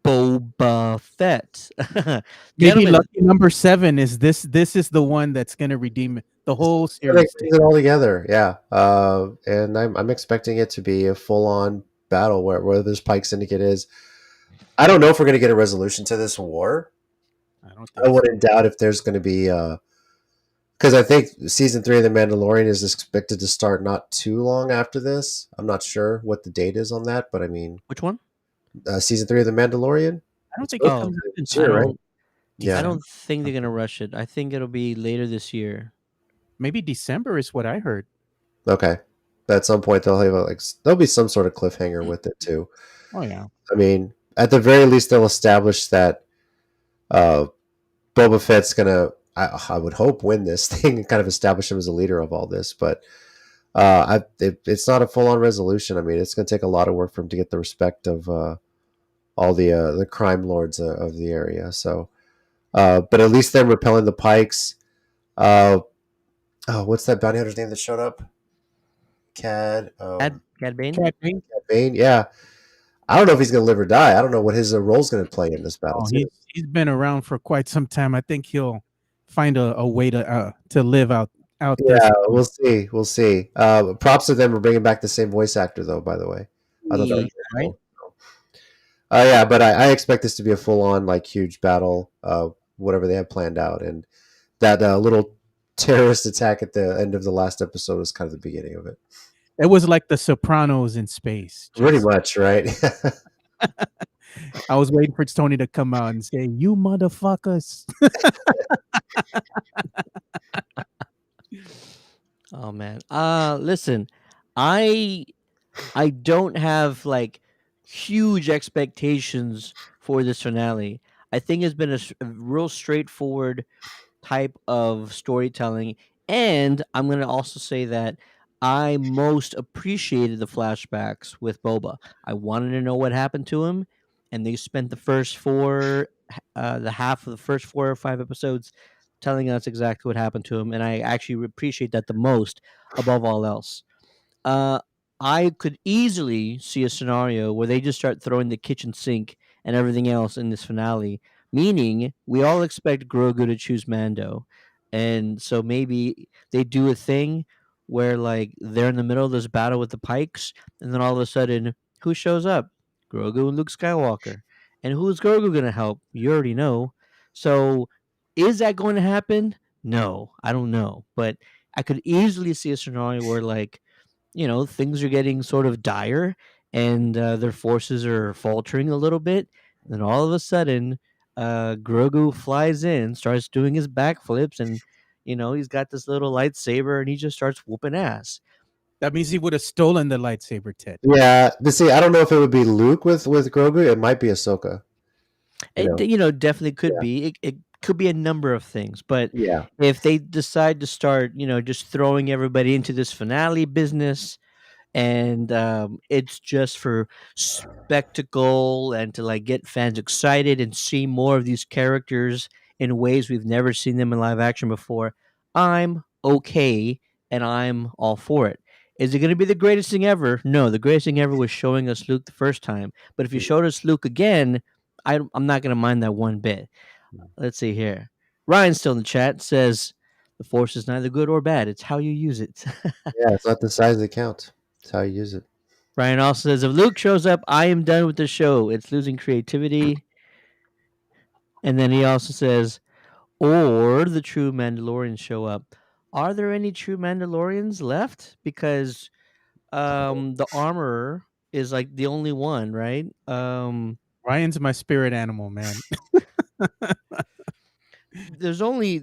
Boba Fett. Maybe Gentlemen, lucky number 7 is this. This is the one that's going to redeem the whole series. Put it all together, yeah. And I'm expecting it to be a full on battle where this Pike Syndicate is. I don't know if we're going to get a resolution to this war. I don't I think so. wouldn't doubt if there's going to be because I think season 3 of The Mandalorian is expected to start not too long after this. I'm not sure what the date is on that, but I mean, which one? season 3 of The Mandalorian. I don't It's think it supposed Oh, comes to out be this I year, until right? don't. I Yeah. December. don't think they're gonna rush it. I think it'll be later this year. Maybe December is what I heard. Okay. At some point, they'll have there'll be some sort of cliffhanger with it too. Oh yeah. I mean, at the very least, they'll establish that Boba Fett's gonna, I would hope, win this thing and kind of establish him as a leader of all this. But it's not a full on resolution. I mean, it's going to take a lot of work for him to get the respect of all the crime lords of the area. So, but at least they're repelling the Pikes. Uh, oh, what's that bounty hunter's name that showed up? Cad. Cad Bane. Cat Bane? Cad Bane. Yeah, I don't know if he's going to live or die. I don't know what his role's going to play in this battle Oh, too. he's been around for quite some time. I think he'll find a way to live out this. Yeah, we'll see. We'll see. Props to them for bringing back the same voice actor, though. By the way, I thought that was Right? cool. Yeah, but I expect this to be a full on like huge battle. Whatever they have planned out, and that little terrorist attack at the end of the last episode was kind of the beginning of it. It was like the Sopranos in space. Pretty Just, much, right? I was waiting for Tony to come out and say, "You motherfuckers." Oh man. Listen, I I don't have like huge expectations for this finale. I think it's been a real straightforward type of storytelling. And I'm going to also say that I most appreciated the flashbacks with Boba. I wanted to know what happened to him, and they spent the first the half of the first 4 or 5 episodes telling us exactly what happened to him, and I actually appreciate that the most above all else. uh, I could easily see a scenario where they just start throwing the kitchen sink and everything else in this finale, meaning we all expect Grogu to choose Mando. And so maybe they do a thing where like they're in the middle of this battle with the Pikes, and then all of a sudden, who shows up? Grogu and Luke Skywalker. And who's Grogu gonna help? You already know. So is that going to happen? No, I don't know. But I could easily see a scenario where like things are getting sort of dire and their forces are faltering a little bit. And then all of a sudden, Grogu flies in, starts doing his backflips, and he's got this little lightsaber, and he just starts whooping ass. That means he would have stolen the lightsaber, Ted. Yeah, but see, I don't know if it would be Luke with Grogu. It might be Ahsoka. Definitely could Yeah, be. It could be a number of things, but yeah, if they decide to start, just throwing everybody into this finale business, and it's just for spectacle and to like get fans excited and see more of these characters in ways we've never seen them in live action before, I'm okay and I'm all for it. Is it going to be the greatest thing ever? No, the greatest thing ever was showing us Luke the first time. But if you showed us Luke again, I'm not going to mind that one bit. Let's see here. Ryan's still in the chat, says the force is neither good or bad. It's how you use it. yeah. It's not the size that counts. It's how you use it. Ryan also says, if Luke shows up, I am done with the show. It's losing creativity. And then he also says, or the true Mandalorians show up. Are there any true Mandalorians left? Because the armorer is like the only one, right? Ryan's my spirit animal, man. There's only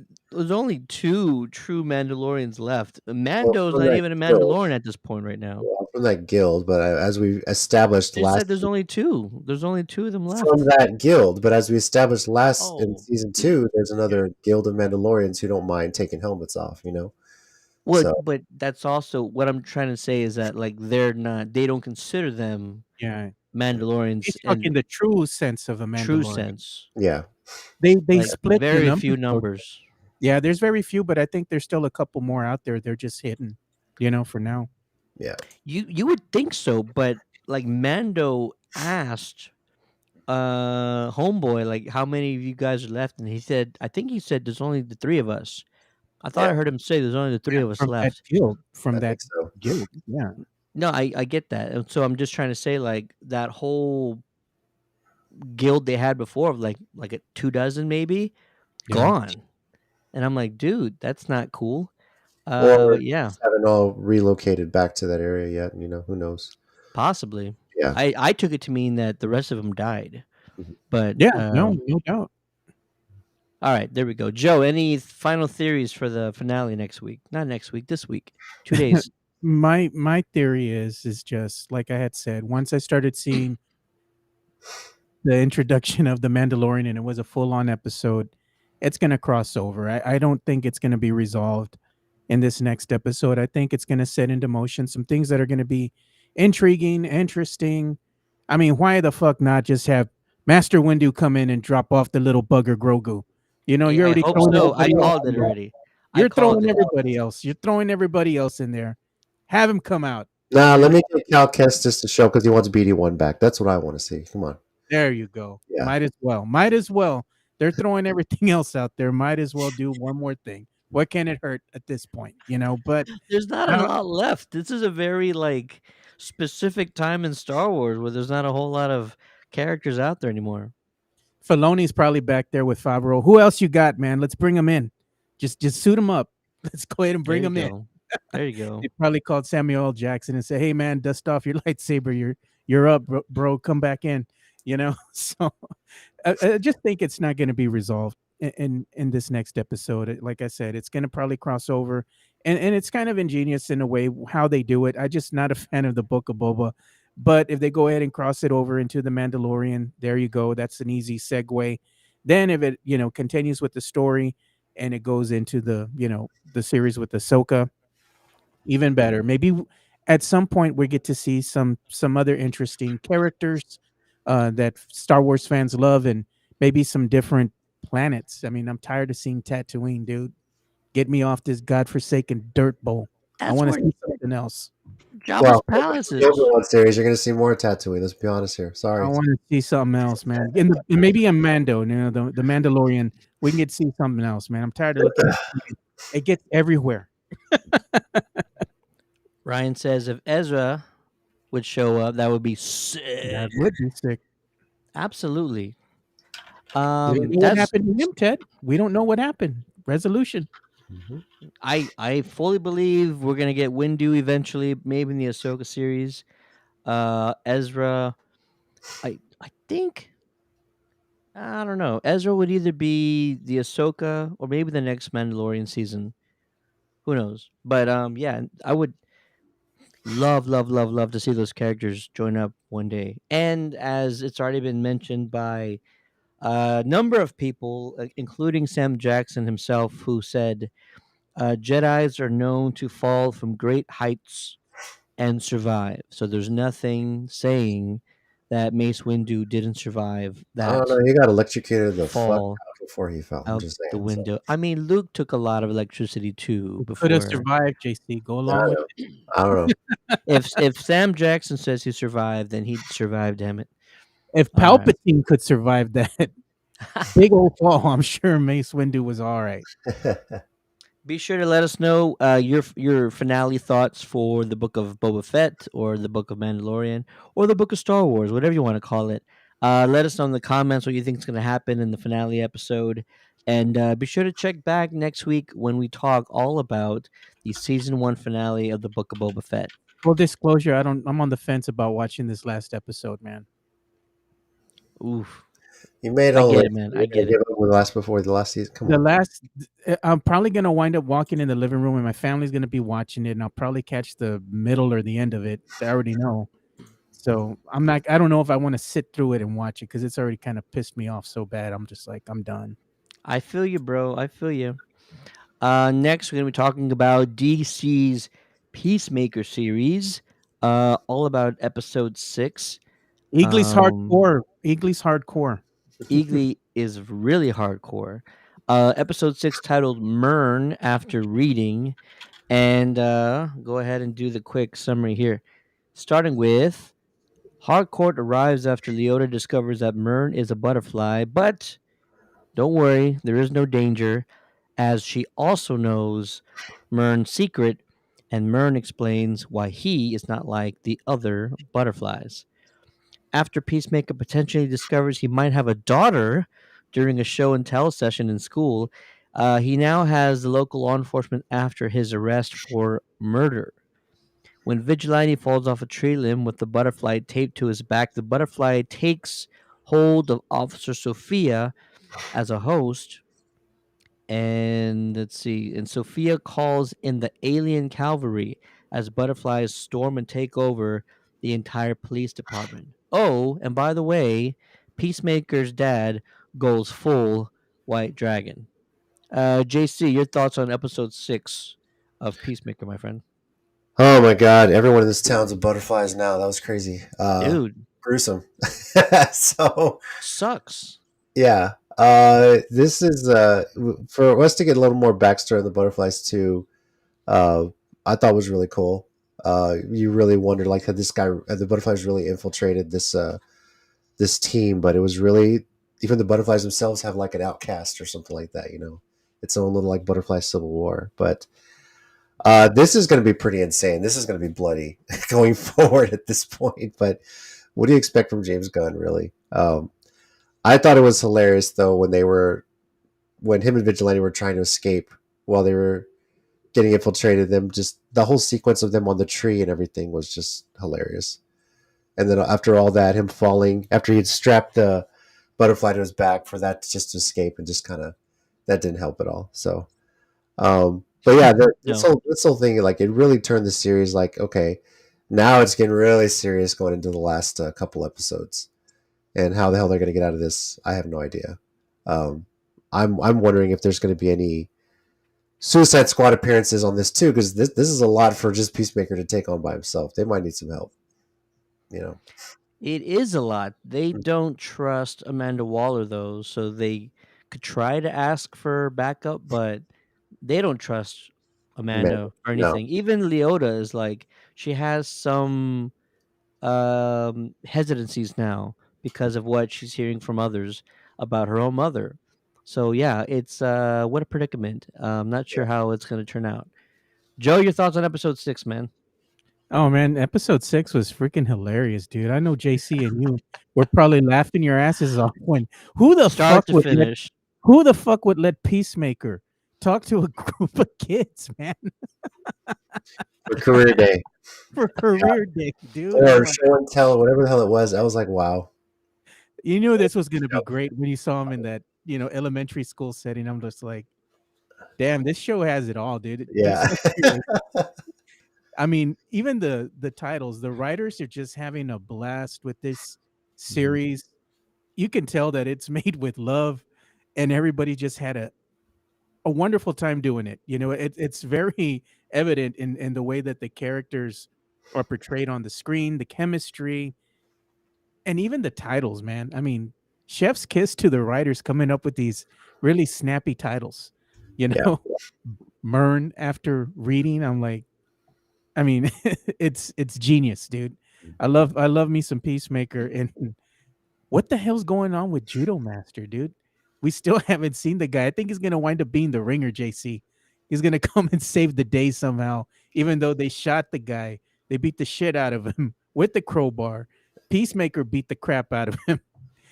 two true Mandalorians left. Well, Mando's from not that even a guild, Mandalorian at this point right now. from that guild, but as we established They said last there's only two. There's only two of them left. from that guild, but as we established last in Oh, season 2, there's another guild of Mandalorians who don't mind taking helmets off. well, So but that's also what I'm trying to say is that like they don't consider them Yeah. Mandalorians He's in talking the true sense of a true Mandalorian. sense. yeah, They Like split the very few numbers. numbers. Yeah, there's very few, but I think there's still a couple more out there. They're just hidden, for now. yeah, You would think so, but like Mando asked homeboy like how many of you guys are left, and I think he said there's only the three of us. I thought yeah. I heard him say there's only the three Yeah, of us left. from I that think so. guild. Yeah, No, I get that. And so I'm just trying to say like that whole guild they had before of like a 2 dozen maybe yeah. gone. And I'm like, dude, that's not cool. Or But yeah, just haven't all relocated back to that area yet. Who knows? possibly. Yeah. I took it to mean that the rest of them died. Mhm. But Yeah, no doubt. all right, there we go. Joe, any final theories for the finale next week? Not next week, this week. 2 days. My theory is just like I had said. Once I started seeing the introduction of the Mandalorian, and it was a full on episode, it's going to cross over. I don't think it's going to be resolved in this next episode. I think it's going to set into motion some things that are going to be intriguing, interesting. I mean, why the fuck not just have Master Windu come in and drop off the little bugger Grogu? You know, Yeah, you're I already hope throwing so. I everybody else called in it there. already. I You're called throwing it. everybody else. You're throwing everybody else in there. Have him come out. Nah, You let know, me get Cal Kestis to show because he wants BD1 back. That's what I want to see. Come on. there you go. Yeah. Might as well. Might as well. They're throwing everything else out there. Might as well do one more thing. What can it hurt at this point? You know, but There's not a now lot left. This is a very like specific time in Star Wars where there's not a whole lot of characters out there anymore. Filoni's probably back there with Favreau. Who else you got, man? Let's bring him in. Just suit him up. Let's go ahead and There bring you him in. go. There you go. They probably called Samuel L. Jackson and said, "Hey, man, dust off your lightsaber. You're up, bro. Come back in." You know. So I just think it's not going to be resolved in this next episode. Like I said, it's going to probably cross over, and it's kind of ingenious in a way how they do it. I just not a fan of the Book of Boba, but if they go ahead and cross it over into the Mandalorian, there you go. That's an easy segue. Then if it continues with the story and it goes into the the series with Ahsoka, even better. Maybe at some point we get to see some other interesting characters that Star Wars fans love, and maybe some different planets. I mean, I'm tired of seeing Tatooine, dude. Get me off this godforsaken dirt bowl. I That's want to where see something else. Jabba's Well, palace the is. Obi-Wan series, you're going to see more Tatooine. Let's be honest here. I Sorry. want to see something else, man. And maybe a Mando, the Mandalorian. We can get to see something else, man. I'm tired of looking at it. It gets everywhere. Ryan says if Ezra would show up, that would be That sick. would be sick. Absolutely. We don't know what That's happened to him, Ted. We don't know what happened. Resolution. Mhm. I fully believe we're gonna get Windu eventually, maybe in the Ahsoka series. Ezra, I think I don't know. Ezra would either be the Ahsoka or maybe the next Mandalorian season. Who knows? But yeah, I would love to see those characters join up one day. And as it's already been mentioned by a number of people, including Sam Jackson himself, who said Jedi's are known to fall from great heights and survive. So there's nothing saying that Mace Windu didn't survive I don't know. that He got electrocuted the fuck fall out before he fell. I'm out just the saying. So, window. I mean, Luke took a lot of electricity too Who could have before. survived, JC? Go I along don't with know. I don't know. If Sam Jackson says he survived, then he survived. Damn it! if All right. Palpatine could survive that big old fall, I'm sure Mace Windu was all right. Be sure to let us know your finale thoughts for the Book of Boba Fett or the Book of Mandalorian or the Book of Star Wars, whatever you want to call it. Let us know in the comments what you think is going to happen in the finale episode, and be sure to check back next week when we talk all about the season one finale of the Book of Boba Fett. Full disclosure, I'm on the fence about watching this last episode, man. Oof, You made it I all the get way. it, man. You're I gonna get it. give up with the last before the last season. Come The on. last, I'm probably gonna wind up walking in the living room, and my family's gonna be watching it, and I'll probably catch the middle or the end of it. I already know. So I'm not. I don't know if I want to sit through it and watch it because it's already kind of pissed me off so bad. I'm just like, I'm done. I feel you, bro. I feel you. Next, we're going to be talking about DC's Peacemaker series, all about episode 6. Eagly's Um, hardcore. Eagly's hardcore. Eagly is really hardcore. Episode 6 titled Mern After Reading. And go ahead and do the quick summary here. Starting with Harcourt arrives after Leota discovers that Mern is a butterfly, but don't worry, there is no danger, as she also knows Mern's secret, and Mern explains why he is not like the other butterflies. After Peacemaker potentially discovers he might have a daughter during a show and tell session in school, he now has the local law enforcement after his arrest for murder. When Vigilante falls off a tree limb with the butterfly taped to his back, the butterfly takes hold of Officer Sophia as a host. And let's see. And Sophia calls in the alien cavalry as butterflies storm and take over the entire police department. Oh, and by the way, Peacemaker's dad goes full white dragon. JC, your thoughts on episode 6 of Peacemaker, my friend? Oh my god, everyone in this town's a butterflies now. That was crazy. Dude, Gruesome. So sucks. yeah. This is for us to get a little more backstory on the butterflies too. Uh, I thought was really cool. You really wonder like how this guy, the butterflies, really infiltrated this team, but it was really even the butterflies themselves have like an outcast or something like that. You know, its own little like butterfly civil war. But this is going to be pretty insane. This is going to be bloody going forward at this point. But what do you expect from James Gunn, really? I thought it was hilarious though when him and Vigilante were trying to escape while they were getting infiltrated. Them just the whole sequence of them on the tree and everything was just hilarious. And then after all that, him falling after he'd strapped the butterfly to his back for that just to escape and just kind of that didn't help at all. So, but yeah, No. this whole thing like it really turned the series like okay, now it's getting really serious going into the last couple episodes, and how the hell they're going to get out of this, I have no idea. Um, I'm wondering if there's going to be any Suicide Squad appearances on this too, because this is a lot for just Peacemaker to take on by himself. They might need some help, you know. It is a lot. They don't trust Amanda Waller though, so they could try to ask for backup, but they don't trust Man, Amanda or no, anything. Even Leota is like she has some hesitancies now because of what she's hearing from others about her own mother. So yeah, it's what a predicament. I'm not yeah. sure how it's going to turn out. Joe, your thoughts on episode 6, man? Oh man, episode 6 was freaking hilarious, dude. I know JC and you were probably laughing your asses off when who the Start fuck to would let finish. who the fuck would let Peacemaker talk to a group of kids, man, For career day for career day, dude. I'm or like, show and tell, whatever the hell it was, I was like, wow. you knew this was gonna be great when you saw him in that, elementary school setting. I'm just like, damn, this show has it all, dude. There's Yeah, no serious. I mean, even the titles, the writers are just having a blast with this Mhm. series. You can tell that it's made with love, and everybody just had a wonderful time doing it. It's very evident in the way that the characters are portrayed on the screen, the chemistry, and even the titles, man. I mean, chef's kiss to the writers coming up with these really snappy titles. You Yeah, know, Mern after reading, I'm like, I mean, it's genius, dude. I love me some Peacemaker, and what the hell's going on with Judo Master, dude? We still haven't seen the guy. I think he's gonna wind up being the ringer, JC. He's gonna come and save the day somehow, even though they shot the guy. They beat the shit out of him with the crowbar. Peacemaker beat the crap out of him.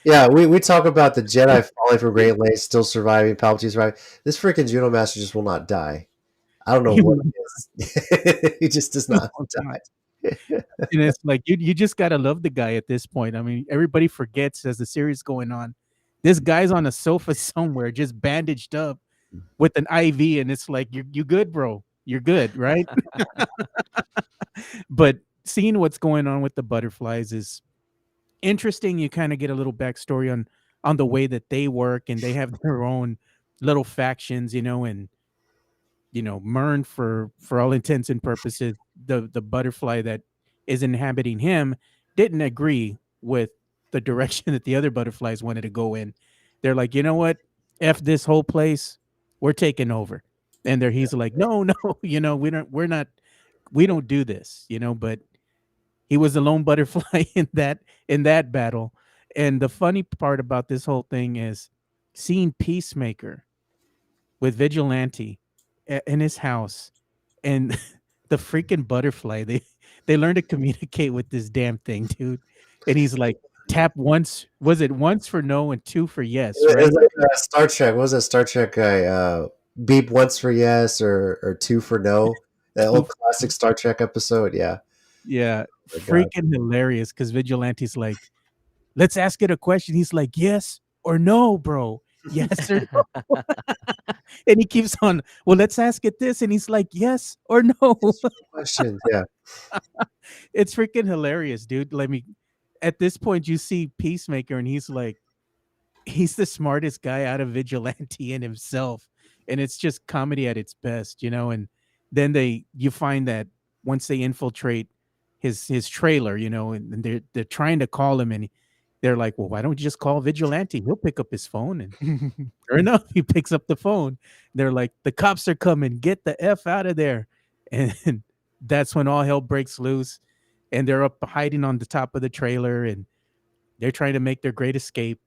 yeah. We talk about the Jedi falling from great lengths, still surviving. Palpatine surviving. This freaking Judo Master just will not die. I don't know He what will it is. He just does not not. die. And it's like you just gotta love the guy at this point. I mean, everybody forgets as the series going on. This guy's on a sofa somewhere, just bandaged up with an IV, and it's like you good, bro. You're good, right? But seeing what's going on with the butterflies is interesting. You kind of get a little backstory on the way that they work, and they have their own little factions, and Mern, for all intents and purposes, the butterfly that is inhabiting him didn't agree with the direction that the other butterflies wanted to go in. They're like, you know what? F this whole place. We're taking over. And he's like, no, no, we don't do this, but he was the lone butterfly in that battle. And the funny part about this whole thing is seeing Peacemaker with Vigilante in his house, and the freaking butterfly. They learn to communicate with this damn thing, dude. And he's like, tap once. Was it once for no and two for yes? It was Right? like Star Trek. What was that Star Trek guy? Beep once for yes or two for no. That Two. old classic Star Trek episode. Yeah. Yeah, Oh my God. freaking hilarious. Because Vigilante's like, let's ask it a question. He's like, yes or no, bro. Yes or no. And he keeps on. Well, let's ask it this, and he's like, yes or no. Questions. Yeah. It's freaking hilarious, dude. Let me. At this point, you see Peacemaker, and he's like, he's the smartest guy out of Vigilante in himself, and it's just comedy at its best, you know. And then you find that once they infiltrate his trailer, you know, and they're trying to call him, and they're like, "Well, why don't you just call Vigilante? He'll pick up his phone." And sure enough, he picks up the phone. They're like, "The cops are coming! Get the f out of there!" And that's when all hell breaks loose, and they're up hiding on the top of the trailer, and they're trying to make their great escape.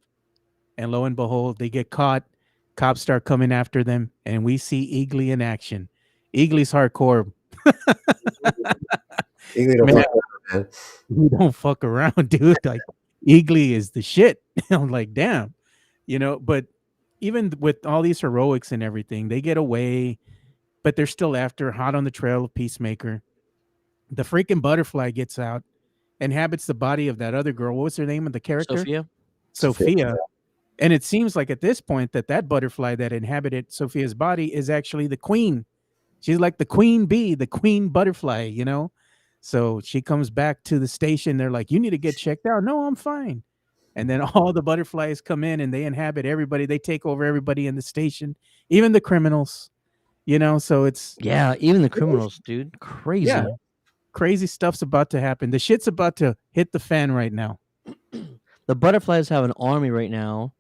And lo and behold, they get caught. Cops start coming after them, and we see Eagly in action. Eagly's hardcore. You don't Man, fuck around, man. we don't fuck around, dude. Like Eagly is the shit. I'm like, damn, you know. But even with all these heroics and everything, they get away, but they're still after, hot on the trail of Peacemaker. The freaking butterfly gets out, inhabits the body of that other girl. What was her name of the character? Sophia. Sophia. Sophia. And it seems like at this point that butterfly that inhabited Sophia's body is actually the queen. She's like the queen bee, the queen butterfly, you know? So she comes back to the station. They're like, "You need to get checked out." "No, I'm fine." And then all the butterflies come in and they inhabit everybody. They take over everybody in the station, even the criminals, you know? So it's, Yeah, even the criminals, dude. yeah, Crazy. crazy stuff's about to happen. The shit's about to hit the fan right now. The butterflies have an army right now,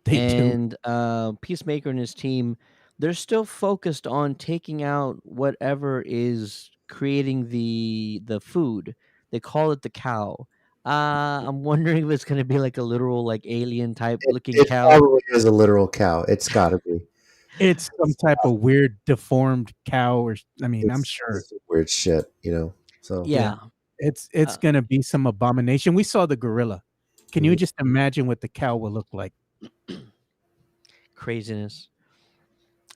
They do. and Peacemaker and his team, they're still focused on taking out whatever is creating the food. They call it the cow. I'm wondering if it's gonna be like a literal like alien type looking It cow. probably is a literal cow. It's got to be. It's some type of weird deformed cow or I mean, I'm sure. It's weird shit, So Yeah. Yeah, It's uh, gonna be some abomination. We saw the gorilla. Can you mhm. just imagine what the cow will look like? craziness.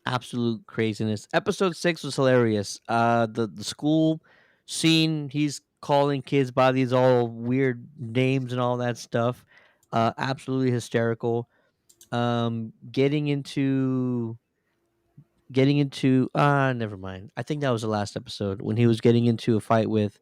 Absolute craziness. Episode 6 was hilarious. The school scene, he's calling kids by these all weird names and all that stuff. Absolutely hysterical. Getting into never mind. I think that was the last episode when he was getting into a fight with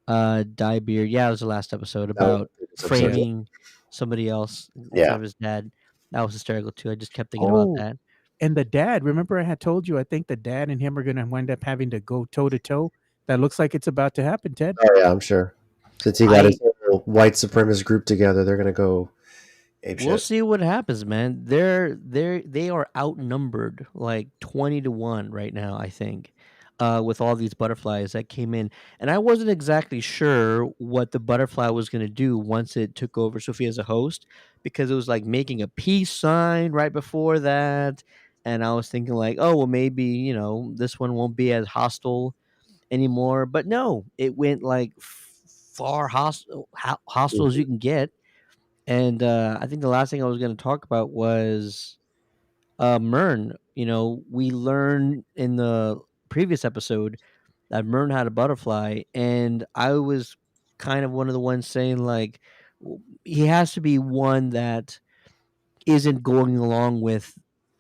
Diebeard. Yeah, it was the last episode That was about the previous episode. Yeah. framing somebody else instead Yeah. of his dad. That was hysterical too. I just kept thinking about Oh, that. and the dad, remember I had told you I think the dad and him are gonna wind up having to go toe to toe? That looks like it's about to happen, Ted. Oh yeah, I'm sure. Since he got I his whole white supremacist group together, they're gonna go ape We'll shit. see what happens, man. They are outnumbered like 20 to 1 right now, I think. With all these butterflies that came in. And I wasn't exactly sure what the butterfly was gonna do once it took over Sophie as a host, because it was like making a peace sign right before that. And I was thinking like, oh well maybe, this one won't be as hostile anymore. But no, it went like far hostile as you can get. And I think the last thing I was going to talk about was Mern. We learned in the previous episode that Mern had a butterfly, and I was kind of one of the ones saying like he has to be one that isn't going along with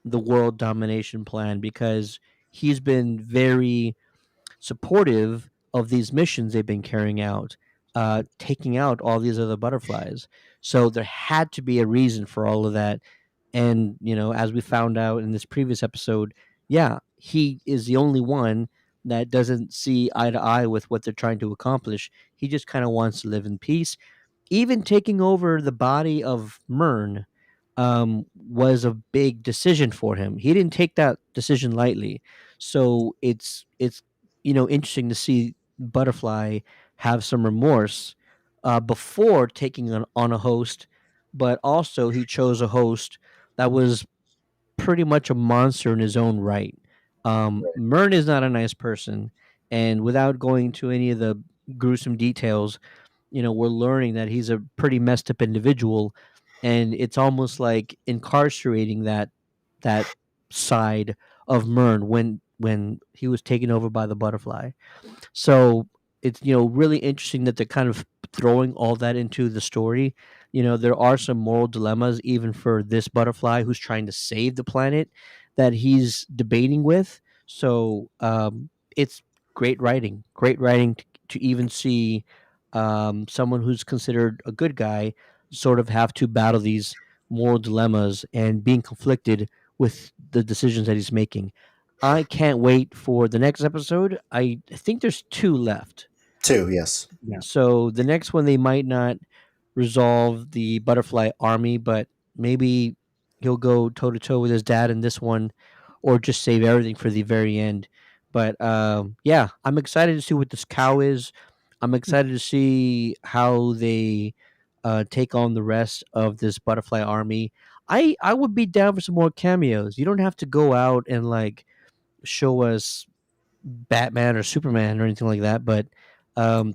the world domination plan, because he's been very supportive of these missions they've been carrying out, taking out all these other butterflies. So there had to be a reason for all of that. And, as we found out in this previous episode, yeah, he is the only one that doesn't see eye to eye with what they're trying to accomplish. He just kind of wants to live in peace. Even taking over the body of Mern was a big decision for him. He didn't take that decision lightly. So it's interesting to see Butterfly have some remorse before taking on a host, but also he chose a host that was pretty much a monster in his own right. Mern is not a nice person, and without going to any of the gruesome details, we're learning that he's a pretty messed up individual, and it's almost like incarcerating that side of Mern when he was taken over by the butterfly. So it's really interesting that they're kind of throwing all that into the story. There are some moral dilemmas even for this butterfly who's trying to save the planet that he's debating with. So it's great writing to even see someone who's considered a good guy sort of have to battle these moral dilemmas and being conflicted with the decisions that he's making. I can't wait for the next episode. I think there's two left. Two, yes. Yeah. So the next one they might not resolve the butterfly army, but maybe he'll go toe to toe with his dad in this one, or just save everything for the very end. But yeah, I'm excited to see what this cow is. I'm excited to see how they take on the rest of this butterfly army. I would be down for some more cameos. You don't have to go out and like show us Batman or Superman or anything like that, but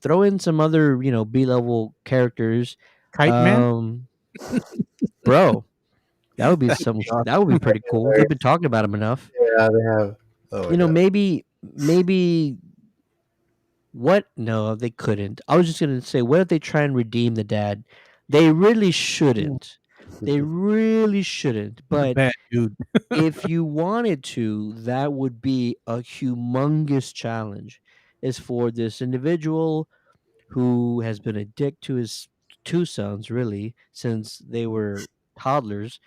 throw in some other B level characters. Kite Man. Um, bro, that would be That'd some. be awesome. That would be pretty cool. They've been talking about him enough. Yeah, they have. Oh my god. Maybe what? No, they couldn't. I was just gonna say, what if they try and redeem the dad? They really shouldn't. They really shouldn't. He's a But bad dude. if you wanted to, that would be a humongous challenge. Is for this individual who has been a dick to his two sons, really, since they were toddlers,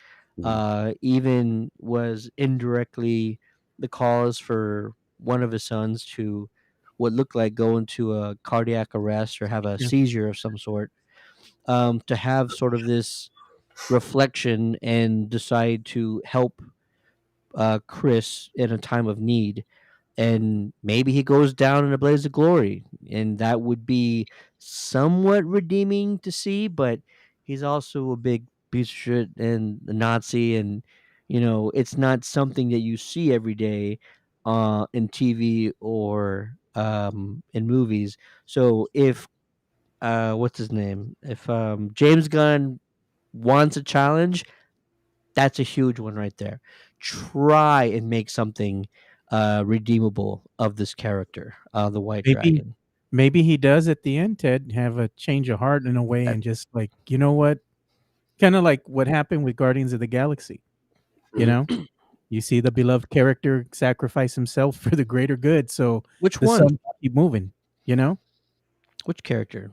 even was indirectly the cause for one of his sons to what looked like go into a cardiac arrest or have a Yeah. seizure of some sort. To have sort of this reflection and decide to help Chris in a time of need, and maybe he goes down in a blaze of glory, and that would be somewhat redeeming to see. But he's also a big piece of shit and a Nazi, and it's not something that you see every day in TV or in movies. So if what's his name, if James Gunn wants a challenge, that's a huge one right there. Try and make something redeemable of this character, the White Maybe Dragon. maybe he does at the end, Ted, have a change of heart in a way That- and just like, you know what? Kind of like what happened with Guardians of the Galaxy, you know? You see the beloved character sacrifice himself for the greater good, so Which the one? sun keep moving, you know? Which character?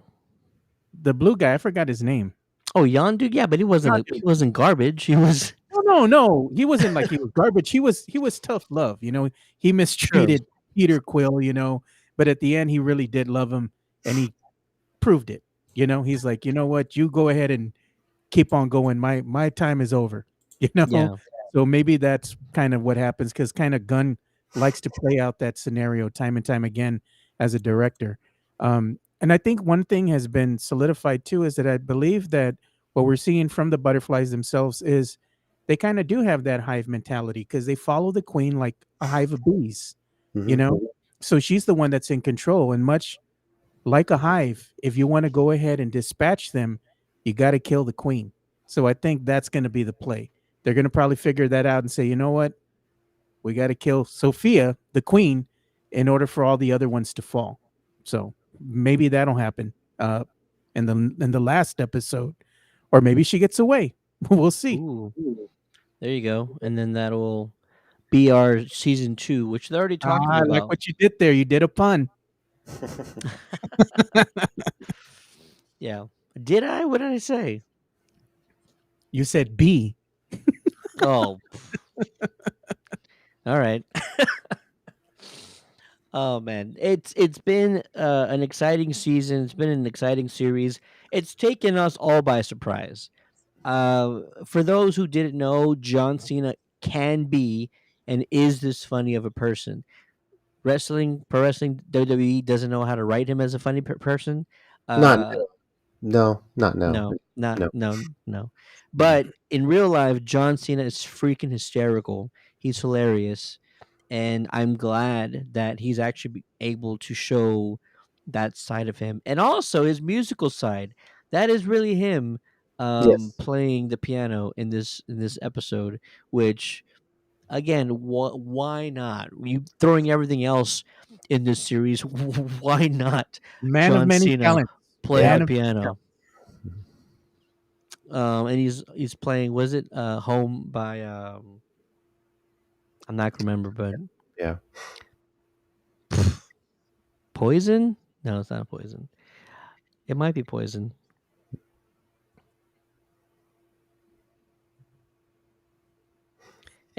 The blue guy, I forgot his name. Oh, Yondu. Yeah, but he Yondu. wasn't garbage. He was No. He wasn't like he was garbage. He was tough love, you know. He true. mistreated Peter Quill, you know, but at the end he really did love him and he proved it. You know, he's like, "You know what? You go ahead and keep on going. My time is over." You know? Yeah. So maybe that's kind of what happens because kind of Gunn likes to play out that scenario time and time again as a director. And I think one thing has been solidified too is that I believe that what we're seeing from the butterflies themselves is they kind of do have that hive mentality because they follow the queen like a hive of bees, you Mhm. know? So she's the one that's in control. And much like a hive, if you want to go ahead and dispatch them, you got to kill the queen. So I think that's going to be the play. They're going to probably figure that out and say, you know what? We got to kill Sophia, the queen, in order for all the other ones to fall. So maybe that'll happen in the last episode, or maybe she gets away. We'll see. Ooh, there you go. And then that'll be our season 2, which they're already talking I like about. what you did there. You did a pun. Yeah. Did I? What did I say? You said B. Oh, all right. Oh man, it's been an exciting season. It's been an exciting series. It's taken us all by surprise. For those who didn't know, John Cena can be and is this funny of a person. Pro wrestling, WWE doesn't know how to write him as a funny person. Not Uh, no, not now. no, not No. no, no. But in real life, John Cena is freaking hysterical. He's hilarious, and I'm glad that he's actually able to show that side of him, and also his musical side. That is really him Yes. playing the piano in this episode. Which again, why not? You throwing everything else in this series? Why not Man of John many Cena talents. playing Yeah. the Man of many piano? talents. And he's playing. Was it "Home" by I'm not gonna remember, but Yeah. Poison? No, it's not Poison. It might be Poison.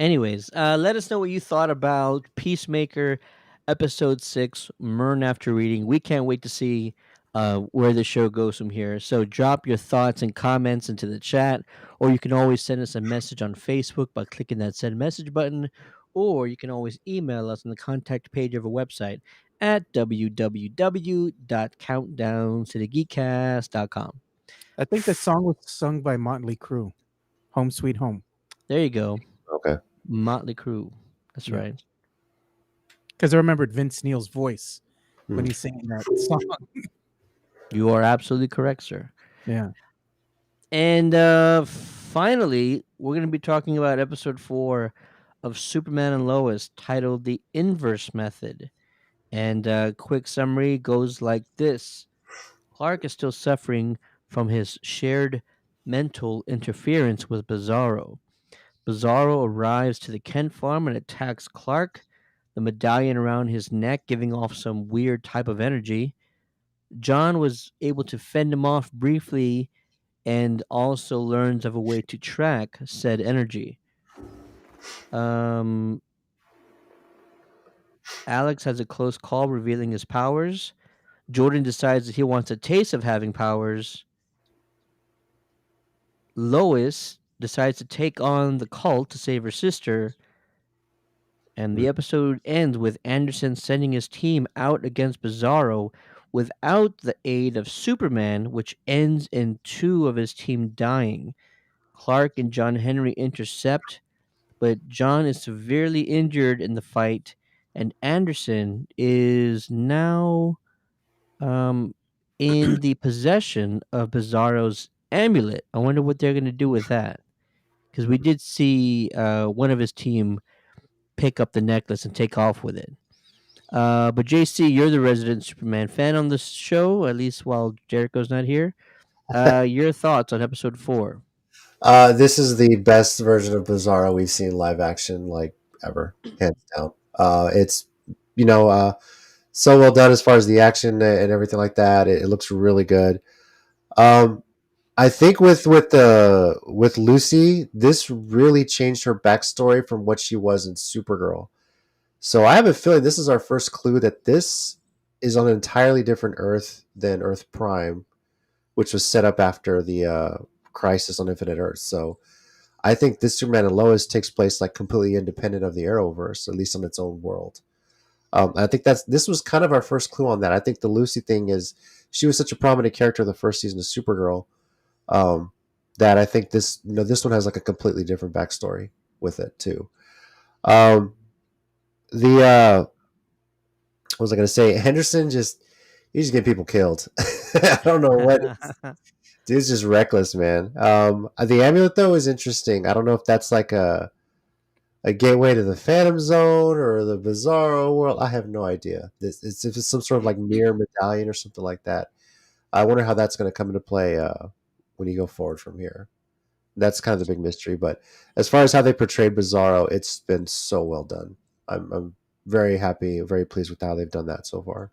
Anyways, let us know what you thought about Peacemaker episode 6, Myrn After Reading. We can't wait to see where the show goes from here. So drop your thoughts and comments into the chat, or you can always send us a message on Facebook by clicking that send message button, or you can always email us on the contact page of our website at www.countdowntothegeekcast.com. I think that song was sung by Motley Crue, "Home Sweet Home." There you go. Okay. Motley Crue. That's Yeah, right. because I remembered Vince Neil's voice when Hmm. he's singing that song. You are absolutely correct, sir. Yeah, And finally, we're going to be talking about episode 4 of Superman and Lois, titled The Inverse Method. And quick summary goes like this: Clark is still suffering from his shared mental interference with Bizarro. Bizarro arrives to the Kent farm and attacks Clark, the medallion around his neck giving off some weird type of energy. John was able to fend him off briefly and also learns of a way to track said energy. Um, Alex has a close call revealing his powers. Jordan decides that he wants a taste of having powers. Lois decides to take on the cult to save her sister. And Hmm. the episode ends with Anderson sending his team out against Bizarro without the aid of Superman, which ends in two of his team dying. Clark and John Henry intercept, but John is severely injured in the fight, and Anderson is now um, in the possession of Bizarro's amulet. I wonder what they're going to do with that, because we did see one of his team pick up the necklace and take off with it. But JC, you're the resident Superman fan on this show, at least while Jericho's not here. Your thoughts on episode 4? This is the best version of Bizarro we've seen live action like ever, hands down. It's you know so well done as far as the action and everything like that. It looks really good. Um, I think with Lucy, this really changed her backstory from what she was in Supergirl. So I have a feeling this is our first clue that this is on an entirely different Earth than Earth Prime, which was set up after the Crisis on Infinite Earth. So I think this Superman and Lois takes place like completely independent of the Arrowverse, at least on its own world. I think this was kind of our first clue on that. I think the Lucy thing is she was such a prominent character in the first season of Supergirl, um, that I think this one has like a completely different backstory with it too. Um, the what was I going to say? Henderson he's just getting people killed. I don't know what dude's just reckless, man. The amulet though is interesting. I don't know if that's like a gateway to the Phantom Zone or the Bizarro world. I have no idea. If it's some sort of like mirror medallion or something like that. I wonder how that's going to come into play when you go forward from here. That's kind of the big mystery. But as far as how they portrayed Bizarro, it's been so well done. I'm very happy, very pleased with how they've done that so far.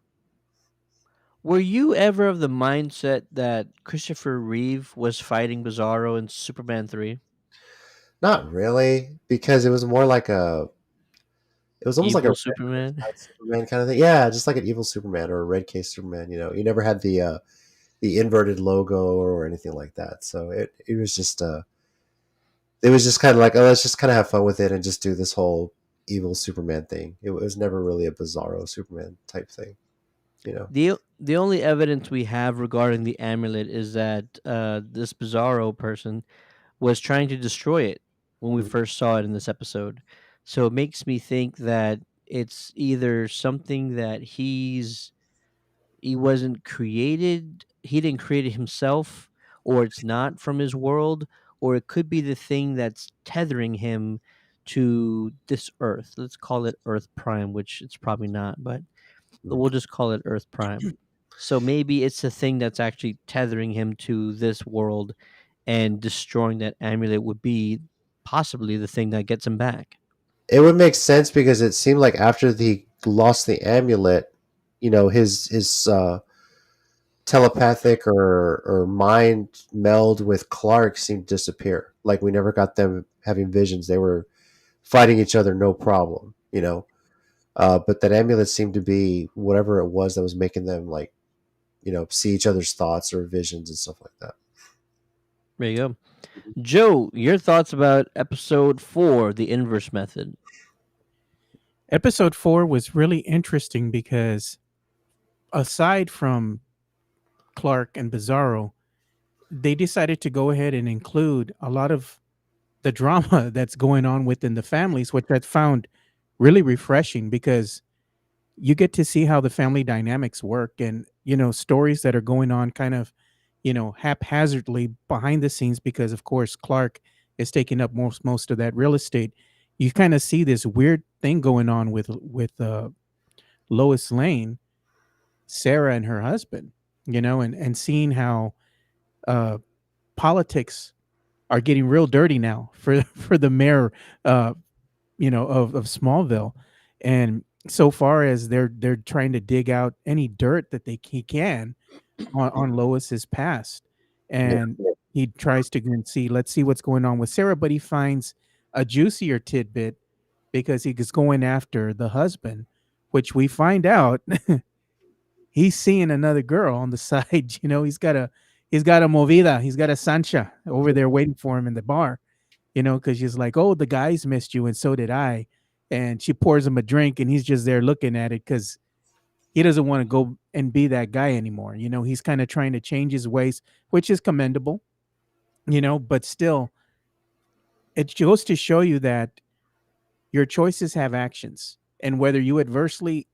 Were you ever of the mindset that Christopher Reeve was fighting Bizarro in Superman 3? Not really, because it was more like it was almost like a Evil red Superman? Knight Superman kind of thing. Yeah, just like an evil Superman or a red case Superman. You never had the inverted logo or anything like that. So it was just kind of like, oh, let's just kind of have fun with it and just do this whole evil Superman thing. It was never really a Bizarro Superman type thing, you know. The only evidence we have regarding the amulet is that this Bizarro person was trying to destroy it when we Mhm. first saw it in this episode. So it makes me think that it's either something that he wasn't created, he didn't create it himself, or it's not from his world, or it could be the thing that's tethering him to this Earth. Let's call it Earth Prime, which it's probably not, but Mhm. we'll just call it Earth Prime. So maybe it's the thing that's actually tethering him to this world, and destroying that amulet would be possibly the thing that gets him back. It would make sense because it seemed like after he lost the amulet, his telepathic or mind meld with Clark seemed to disappear. Like we never got them having visions. They were fighting each other no problem, but that amulet seemed to be whatever it was that was making them like, see each other's thoughts or visions and stuff like that. There you go. Joe, your thoughts about episode 4, the inverse method? Episode 4 was really interesting because aside from Clark and Bizarro, they decided to go ahead and include a lot of the drama that's going on within the families, which I found really refreshing because you get to see how the family dynamics work and, stories that are going on kind of, haphazardly behind the scenes because of course Clark is taking up most of that real estate. You kind of see this weird thing going on with Lois Lane, Sarah and her husband, and seeing how uh politics are getting real dirty now for for the mayor, uh of Smallville. And so far as they're trying to dig out any dirt that he can on Lois's past. Yeah. And he tries to go and see, let's see what's going on with Sarah, but he finds a juicier tidbit because he is going after the husband, which we find out he's seeing another girl on the side. He's got a movida, he's got a Sancha over there waiting for him in the bar, because she's like, "Oh, the guys missed you, and so did I." And she pours him a drink, and he's just there looking at it because he doesn't want to go and be that guy anymore. He's kind of trying to change his ways, which is commendable, but still, it goes to show you that your choices have actions. And whether you adversely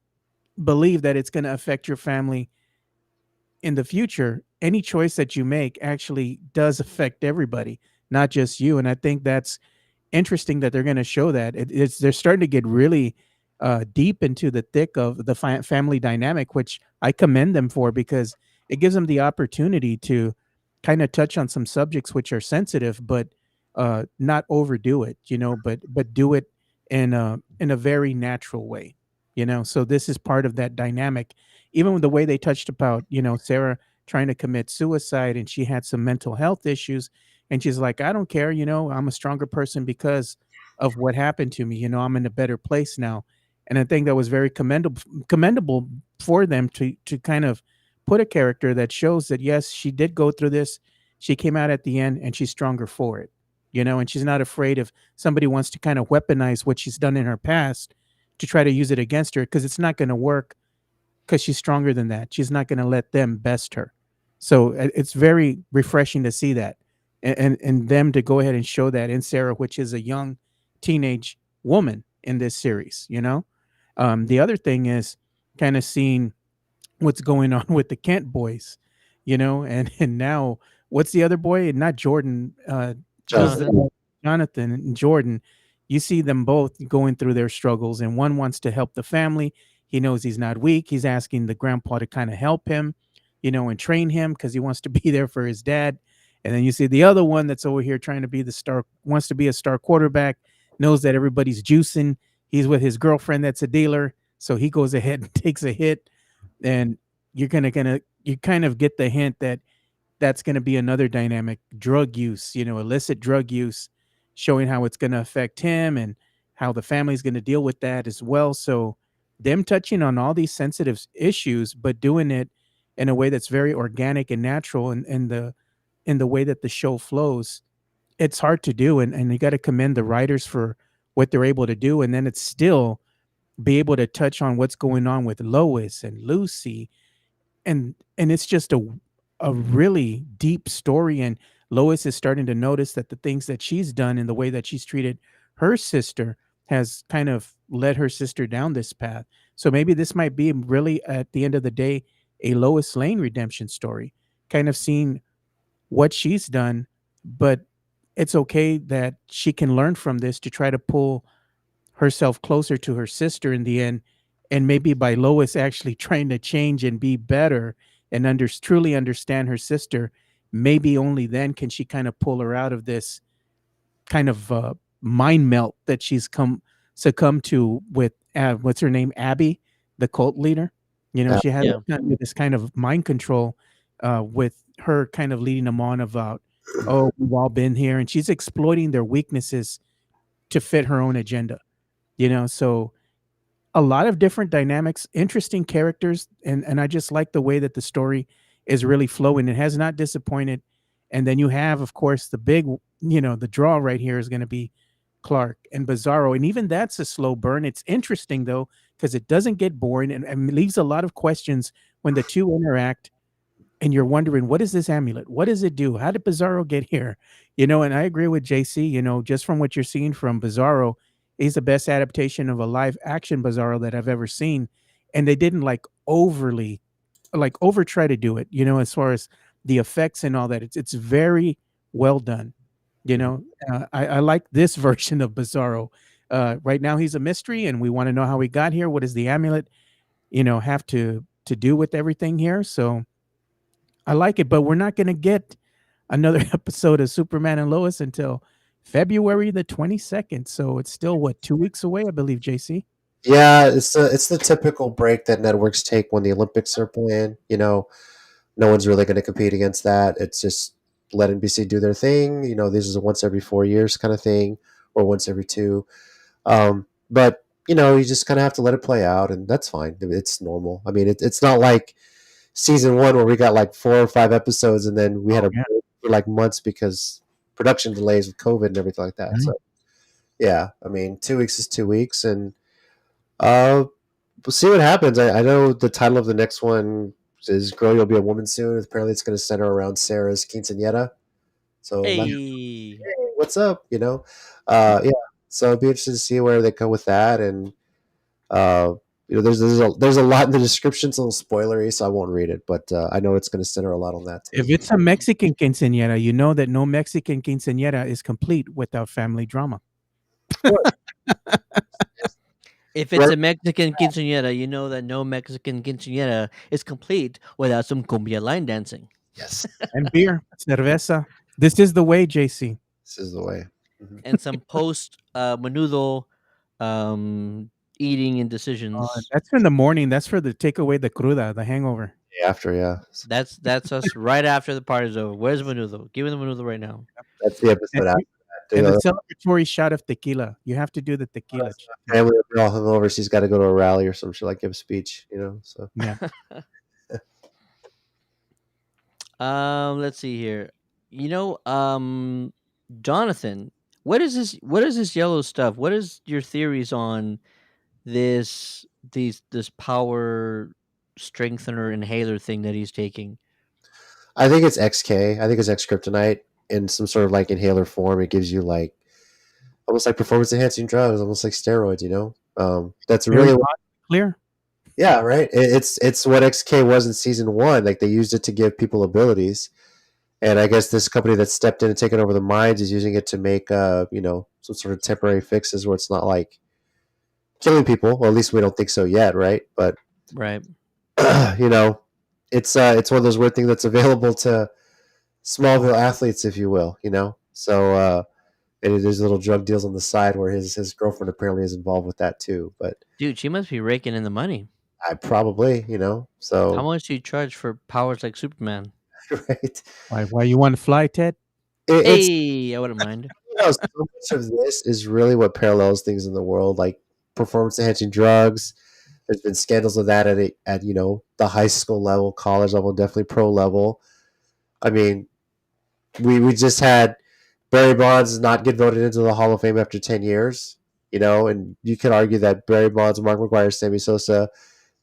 believe that it's going to affect your family in the future, any choice that you make actually does affect everybody, not just you. And I think that's interesting that they're going to show that they're starting to get really deep into the thick of the family dynamic, which I commend them for because it gives them the opportunity to kind of touch on some subjects which are sensitive, but not overdo it, but do it in a very natural way, So this is part of that dynamic, even with the way they touched about, Sarah trying to commit suicide and she had some mental health issues and she's like, I don't care, I'm a stronger person because of what happened to me. I'm in a better place now. And I think that was very commendable for them to kind of put a character that shows that yes, she did go through this. She came out at the end and she's stronger for it. And she's not afraid if somebody wants to kind of weaponize what she's done in her past to try to use it against her because it's not going to work because she's stronger than that. She's not going to let them best her. So it's very refreshing to see that and them to go ahead and show that in Sarah, which is a young teenage woman in this series. The other thing is kind of seeing what's going on with the Kent boys, and now what's the other boy? Not Jordan. Who's Jonathan. Jonathan. Jonathan and Jordan? You see them both going through their struggles, and one wants to help the family. He knows he's not weak. He's asking the grandpa to kind of help him, and train him because he wants to be there for his dad. And then you see the other one that's over here trying to be the star, wants to be a star quarterback, knows that everybody's juicing. He's with his girlfriend that's a dealer, so he goes ahead and takes a hit. And you kind of get the hint that that's going to be another dynamic, drug use, illicit drug use, showing how it's going to affect him and how the family's going to deal with that as well. So them touching on all these sensitive issues, but doing it in a way that's very organic and natural, and in the way that the show flows, it's hard to do. And you got to commend the writers for what they're able to do. And then it's still be able to touch on what's going on with Lois and Lucy, and it's just a really deep story. And Lois is starting to notice that the things that she's done and the way that she's treated her sister has kind of led her sister down this path. So maybe this might be really at the end of the day a Lois Lane redemption story, kind of seeing what she's done, but it's okay that she can learn from this to try to pull herself closer to her sister in the end. And maybe by Lois actually trying to change and be better and truly understand her sister, maybe only then can she kind of pull her out of this kind of mind melt that she's succumbed to with what's her name, Abby, the cult leader. She had Yeah. this kind of mind control with her kind of leading them on about, oh, we've all been here, and she's exploiting their weaknesses to fit her own agenda. So a lot of different dynamics, interesting characters, and I just like the way that the story is really flowing. It has not disappointed. And then you have, of course, the big, the draw right here is going to be Clark and Bizarro, and even that's a slow burn. It's interesting though because it doesn't get boring and leaves a lot of questions when the two interact, and you're wondering, what is this amulet? What does it do? How did Bizarro get here? And I agree with JC, just from what you're seeing from Bizarro, he's the best adaptation of a live action Bizarro that I've ever seen. And they didn't over try to do it, as far as the effects and all that. It's very well done. I like this version of Bizarro. Right now he's a mystery and we want to know how he got here. What does the amulet, have to do with everything here? So I like it, but we're not going to get another episode of Superman and Lois until February the 22nd. So it's still what, 2 weeks away, I believe, JC. Yeah, it's the typical break that networks take when the Olympics are playing. No one's really going to compete against that. It's just let NBC do their thing. This is a once every 4 years kind of thing, or once every two. But you just kind of have to let it play out, and that's fine. It's normal. I mean, it's not like season one where we got like 4 or 5 episodes, and then we had Oh a yeah. break for like months because production delays with COVID and everything like that. So Right. yeah, I mean, 2 weeks is 2 weeks, and uh, we'll see what happens. I know the title of the next one is "Girl, You'll Be a Woman Soon." Apparently, it's going to center around Sarah's quinceanera. So, Hey. hey, what's up? Yeah. So it'd be interesting to see where they go with that, and uh, there's a lot in the description, it's a little spoilery, so I won't read it. But I know it's going to center a lot on that too. If it's a Mexican quinceañera, you know that no Mexican quinceañera is complete without family drama. Of course, If it's right? a Mexican quinceañera, you know that no Mexican quinceañera is complete without some cumbia line dancing Yes, And beer, cerveza. This is the way, JC. this is the way. Mhm. and some post menudo um, eating and decisions. That's in the morning. That's for the take away the cruda, the hangover. After, yeah, That's us right after the party's over. Where's menudo? Give me the menudo right now. that's the And, episode after that. and the celebratory shot of tequila. You have to do the tequila. Family will be all hungover. She's got to go to a rally or some shit, like give a speech. So Yeah. Let's see here. Jonathan, what is this? What is this yellow stuff? What is your theories on this power strengthener inhaler thing that he's taking? I think it's XK. I think it's X Kryptonite in some sort of like inhaler form. It gives you like almost like performance enhancing drugs, almost like steroids. That's Very really clear. yeah, right. It's what XK was in season one. Like they used it to give people abilities, and I guess this company that stepped in and taken over the mines is using it to make some sort of temporary fixes where it's not like killing people. Well, at least we don't think so yet, right? But Right. you know, it's one of those weird things that's available to Smallville athletes, if you will. So and there's little drug deals on the side where his girlfriend apparently is involved with that too. But Dude, she must be raking in the money. I probably, How so much do you charge for powers like Superman? right. Why you want to fly, Ted? It's Hey, I wouldn't mind. so much of this is really what parallels things in the world, like performance enhancing drugs. There's been scandals of that at the high school level, college level, definitely pro level. I mean, we just had Barry Bonds not get voted into the Hall of Fame after 10 years. And you could argue that Barry Bonds, Mark McGwire, Sammy Sosa,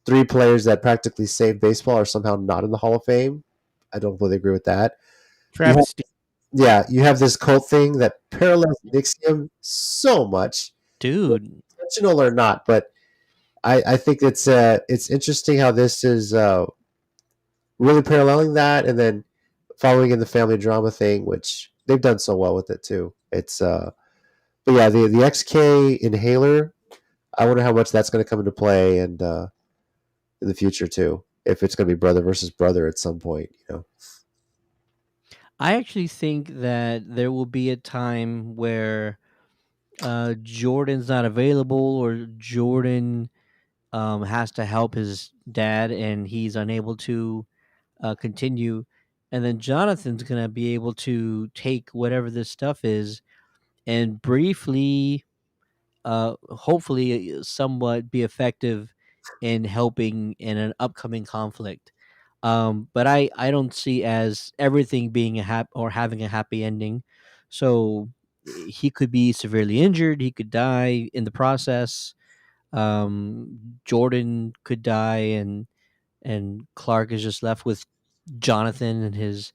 three players that practically saved baseball, are somehow not in the Hall of Fame. I don't really agree with that. You have, Travesty. yeah, you have this cult thing that parallels Nixium so much, Dude. intentional or not. But I think it's interesting how this is really paralleling that, and then following in the family drama thing, which they've done so well with it too. But yeah, the XK inhaler. I wonder how much that's going to come into play, and in the future too. If it's going to be brother versus brother at some point. I actually think that there will be a time where Jordan's not available or Jordan has to help his dad and he's unable to continue. And then Jonathan's going to be able to take whatever this stuff is and briefly. hopefully somewhat be effective in helping in an upcoming conflict. But I don't see as everything being a or having a happy ending. So he could be severely injured. He could die in the process. Jordan could die, and Clark is just left with Jonathan and his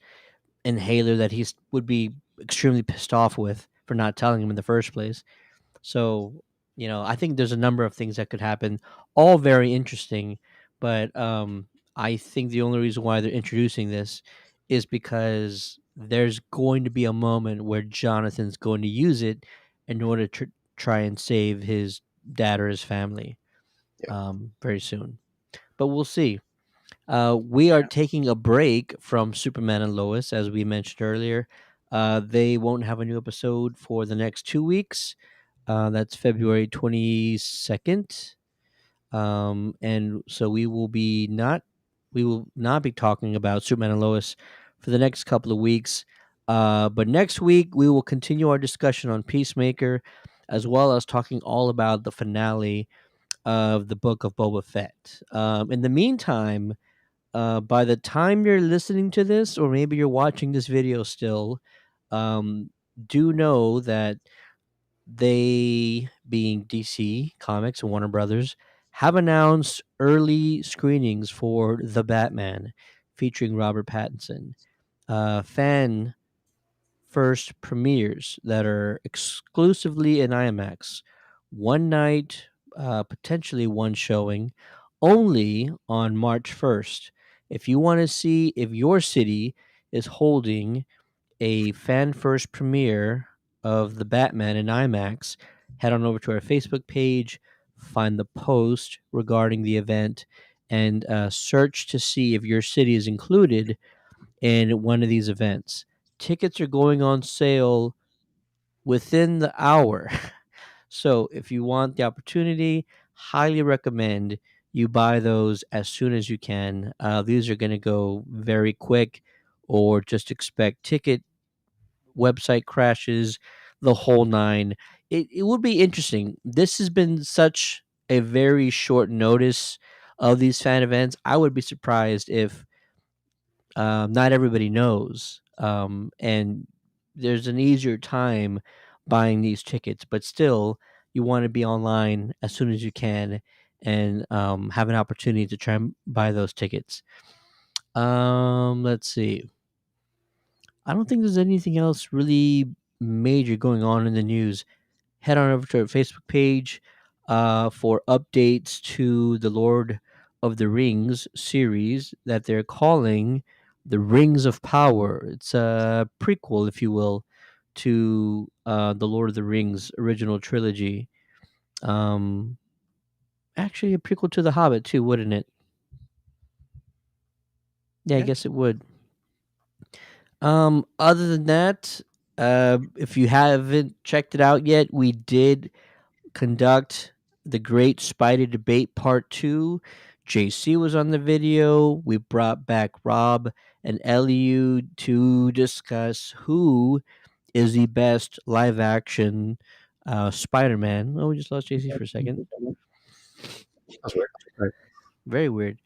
inhaler that he would be extremely pissed off with for not telling him in the first place. So, I think there's a number of things that could happen, all very interesting. But I think the only reason why they're introducing this is because there's going to be a moment where Jonathan's going to use it in order to try and save his dad or his family Yeah. very soon. But we'll see. We are taking a break from Superman and Lois, as we mentioned earlier. They won't have a new episode for the next 2 weeks. That's February 22nd. And so we will not be talking about Superman and Lois for the next couple of weeks. But next week we will continue our discussion on Peacemaker, as well as talking all about the finale of the Book of Boba Fett. In the meantime, by the time you're listening to this, or maybe you're watching this video still, um, do know that they, being DC Comics and Warner Brothers, have announced early screenings for The Batman featuring Robert Pattinson. Fan first premieres that are exclusively in IMAX. One night, potentially one showing, only on March 1st. If you want to see if your city is holding a fan first premiere of the Batman in IMAX, head on over to our Facebook page, find the post regarding the event, and search to see if your city is included in one of these events. Tickets are going on sale within the hour. So if you want the opportunity, highly recommend you buy those as soon as you can. These are going to go very quick, or just expect ticket website crashes, the whole nine. It would be interesting. This has been such a very short notice of these fan events. I would be surprised if not everybody knows. And there's an easier time buying these tickets, but still, you want to be online as soon as you can and have an opportunity to try and buy those tickets. Let's see. I don't think there's anything else really major going on in the news. Head on over to our Facebook page for updates to the Lord of the Rings series that they're calling the Rings of Power. It's a prequel, if you will, to the Lord of the Rings original trilogy. Um, Actually, a prequel to The Hobbit too, wouldn't it? Yeah, I Yeah. guess it would. Other than that, if you haven't checked it out yet, we did conduct the Great Spider Debate Part 2. JC was on the video. We brought back Rob and Eliu to discuss who is the best live action Spider Man. Oh, we just lost JC for a second. That's weird. Right. Very weird.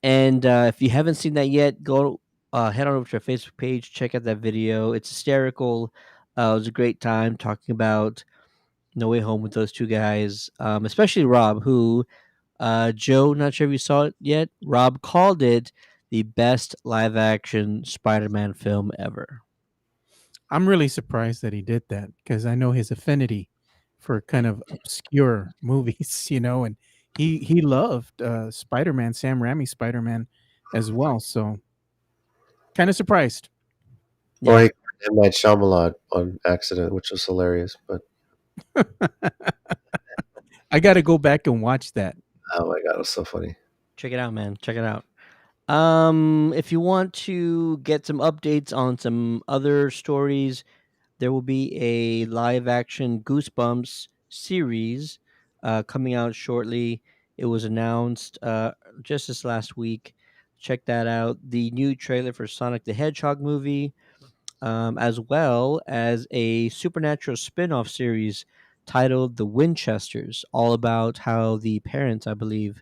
And if you haven't seen that yet, go head on over to our Facebook page, check out that video. It's hysterical. It was a great time talking about No Way Home with those two guys, especially Rob, who Joe, not sure if you saw it yet. Rob called it the best live action Spider Man film ever. I'm really surprised that he did that because I know his affinity for kind of obscure movies, and he loved Spider-Man, Sam Raimi Spider-Man as well. So kind of surprised. Or Yeah. he M. Night Shyamalan on accident, which was hilarious. But I got to go back and watch that. oh my god, it was so funny. Check it out, man. Check it out. If you want to get some updates on some other stories, there will be a live action Goosebumps series coming out shortly. It was announced just this last week. Check that out. The new trailer for Sonic the Hedgehog movie, as well as a supernatural spin off series titled The Winchesters, all about how the parents, I believe,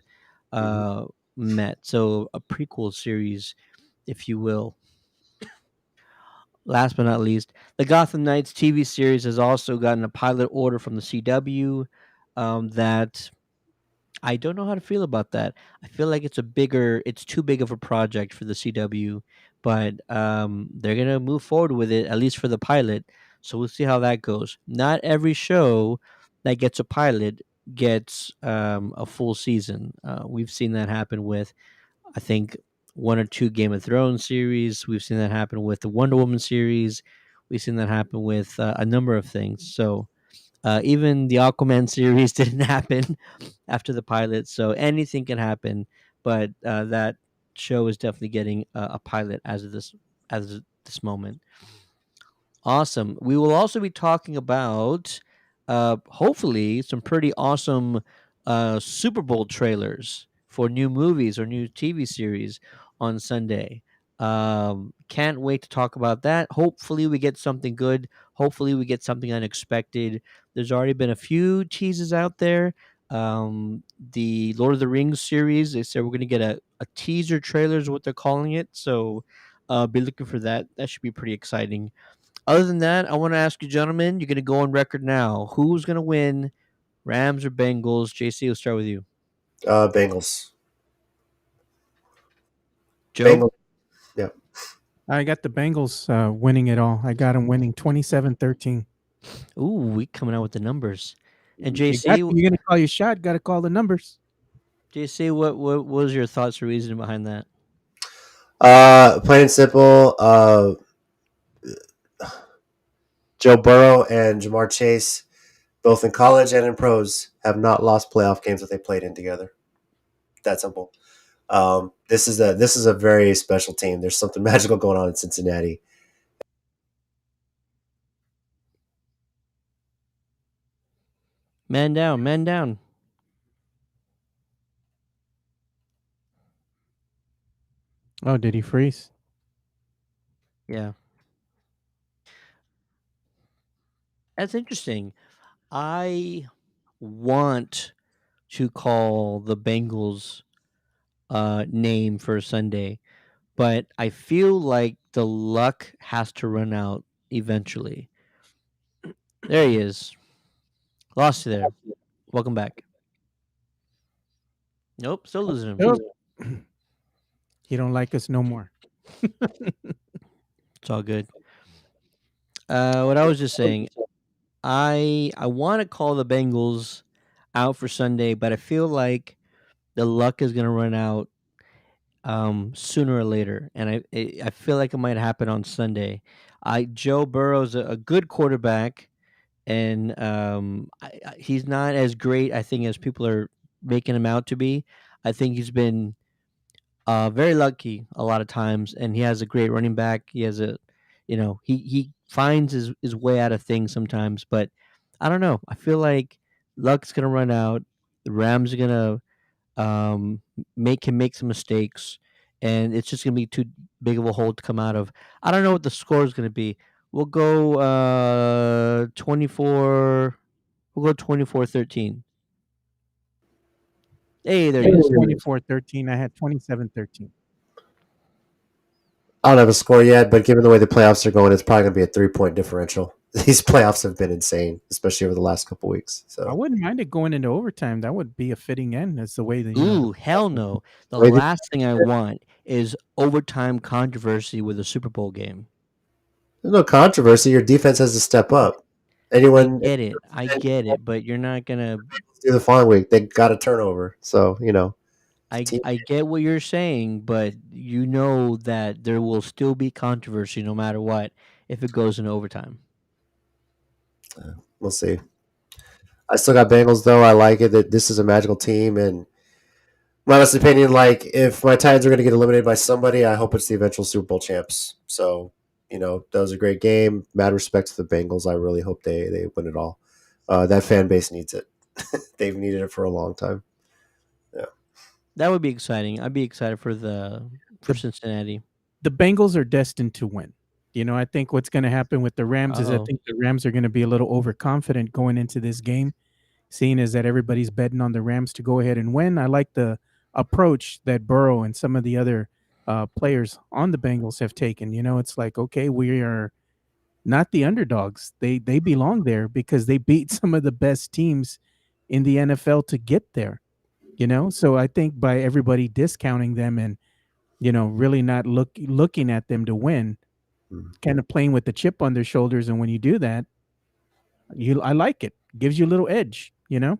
Mhm. uh, met. So a prequel series, if you will. Last but not least, the Gotham Knights TV series has also gotten a pilot order from the CW. That I don't know how to feel about that. I feel like it's too big of a project for the CW, but they're gonna move forward with it at least for the pilot. So we'll see how that goes. Not every show that gets a pilot gets a full season. We've seen that happen with, I think, one or two Game of Thrones series. We've seen that happen with the Wonder Woman series. We've seen that happen with a number of things. So even the Aquaman series didn't happen after the pilot, so anything can happen. But that show is definitely getting a pilot as of this moment. Awesome. We will also be talking about, hopefully, some pretty awesome Super Bowl trailers for new movies or new TV series on Sunday. Can't wait to talk about that. Hopefully, we get something good. Hopefully, we get something unexpected. There's already been a few teases out there. The Lord of the Rings series, they said we're going to get a teaser trailer, is what they're calling it. So, be looking for that. That should be pretty exciting. Other than that, I want to ask you, gentlemen, you're going to go on record now. Who's going to win, Rams or Bengals? JC, we'll start with you. Bengals. Joe? Bengals. Yeah. I got the Bengals winning it all. I got them winning 27-13. Ooh, we coming out with the numbers. And You got JC, you're gonna call your shot. Got to call the numbers. JC, what was your thoughts or reasoning behind that? Plain and simple. Joe Burrow and Jamar Chase, both in college and in pros, have not lost playoff games that they played in together. That simple. This is a very special team. There's something magical going on in Cincinnati. Man down, man down. Oh, did he freeze? Yeah, that's interesting. I want to call the Bengals name for Sunday, but I feel like the luck has to run out eventually. There he is. Lost you there. Welcome back. Nope, still losing him. Nope. He don't like us no more. It's all good. What I was just saying, I want to call the Bengals out for Sunday, but I feel like the luck is gonna run out sooner or later, and I feel like it might happen on Sunday. I Joe Burrow's a good quarterback, and he's not as great, I think, as people are making him out to be. I think he's been very lucky a lot of times, and he has a great running back. He has he finds his way out of things sometimes, but I don't know. I feel like luck's gonna run out. The Rams are gonna make some mistakes, and it's just gonna be too big of a hole to come out of. I don't know what the score is gonna be. We'll go 24. We'll go 24-13. Hey, there Yeah, he is. 24-13. I had 27-13. I don't have a score yet, but given the way the playoffs are going, it's probably going to be a 3 point differential. These playoffs have been insane, especially over the last couple weeks. I So, wouldn't mind it going into overtime. That would be a fitting end. That's the way that Ooh, hell no. The Wait, last thing I want is overtime controversy with a Super Bowl game. there's no controversy. Your defense has to step up. I Anyone get it. I get it, but you're not gonna. do the following week, they got a turnover. So, it's a I team. I get what you're saying, but you know that there will still be controversy no matter what if it goes into overtime. We'll see. I still got Bengals though. I like it that this is a magical team, and my honest opinion, like if my Titans are going to get eliminated by somebody, I hope it's the eventual Super Bowl champs. So, that was a great game. Mad respect to the Bengals. I really hope they win it all. That fan base needs it. They've needed it for a long time. Yeah. That would be exciting. I'd be excited for the Cincinnati. the Bengals are destined to win. I think what's going to happen with the Rams is I Oh, think the Rams are going to be a little overconfident going into this game, seeing as that everybody's betting on the Rams to go ahead and win. I like the approach that Burrow and some of the other players on the Bengals have taken. It's like, okay, we are not the underdogs. They belong there because they beat some of the best teams in the NFL to get there. So I think by everybody discounting them and really not looking at them to win, Mhm. kind of playing with the chip on their shoulders, and when you do that, I like it. Gives you a little edge. Yeah.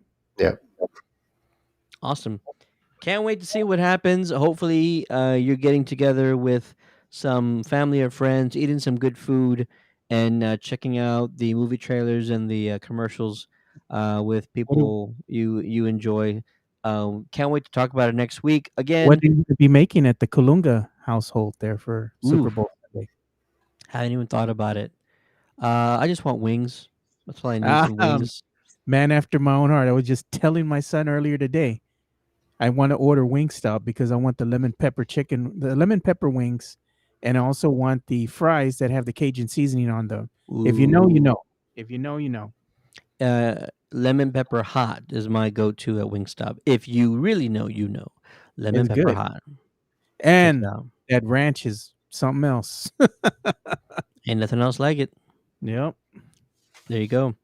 awesome. Can't wait to see what happens. Hopefully, you're getting together with some family or friends, eating some good food, and checking out the movie trailers and the commercials with What do people you enjoy. Can't wait to talk about it next week. what Again, are you gonna be making at the Kalunga household there for Super ooh, Bowl Sunday? haven't even thought about it. I just want wings. That's all I need. Ah, Some wings. man after my own heart. I was just telling my son earlier today, I want to order Wingstop because I want the lemon pepper wings, and I also want the fries that have the Cajun seasoning on them. If you know, you Ooh, know. If you know, you know. lemon pepper hot is my go-to at Wingstop. If you really know, you know. Lemon It's pepper good. hot. Check it And out. that ranch is something else. Ain't nothing else like it. Yep. There you go.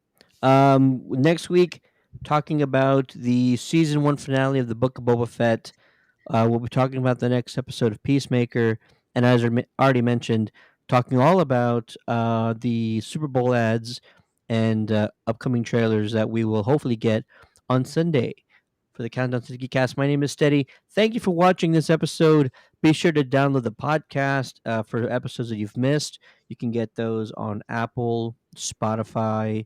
Next week, talking about the season one finale of the Book of Boba Fett. We'll be talking about the next episode of Peacemaker, and as already mentioned, talking all about the Super Bowl ads and upcoming trailers that we will hopefully get on Sunday for the Countdown to the Geekcast. My name is Steady. Thank you for watching this episode. Be sure to download the podcast for episodes that you've missed. You can get those on Apple, Spotify,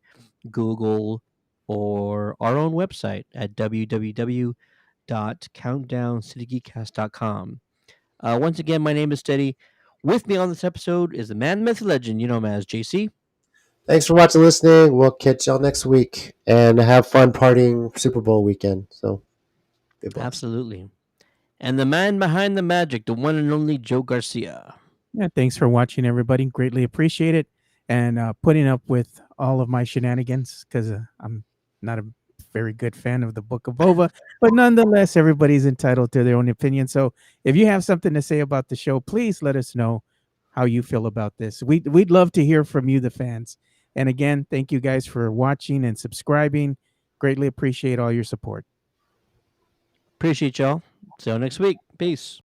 Google, or our own website at www.countdowncitygeekcast.com. Once again, my name is Steady. With me on this episode is the man, myth, legend. You know him as JC. Thanks for watching, listening. We'll catch y'all next week and have fun partying Super Bowl weekend. So be blessed. Absolutely. And the man behind the magic, the one and only Joe Garcia. Yeah, thanks for watching, everybody. Greatly appreciate it. And putting up with all of my shenanigans because I'm not a very good fan of the Book of Boba. But nonetheless, everybody's entitled to their own opinion. So if you have something to say about the show, please let us know how you feel about this. We'd love to hear from you, the fans. And again, thank you guys for watching and subscribing. Greatly appreciate all your support. Appreciate y'all. See y'all next week. Peace.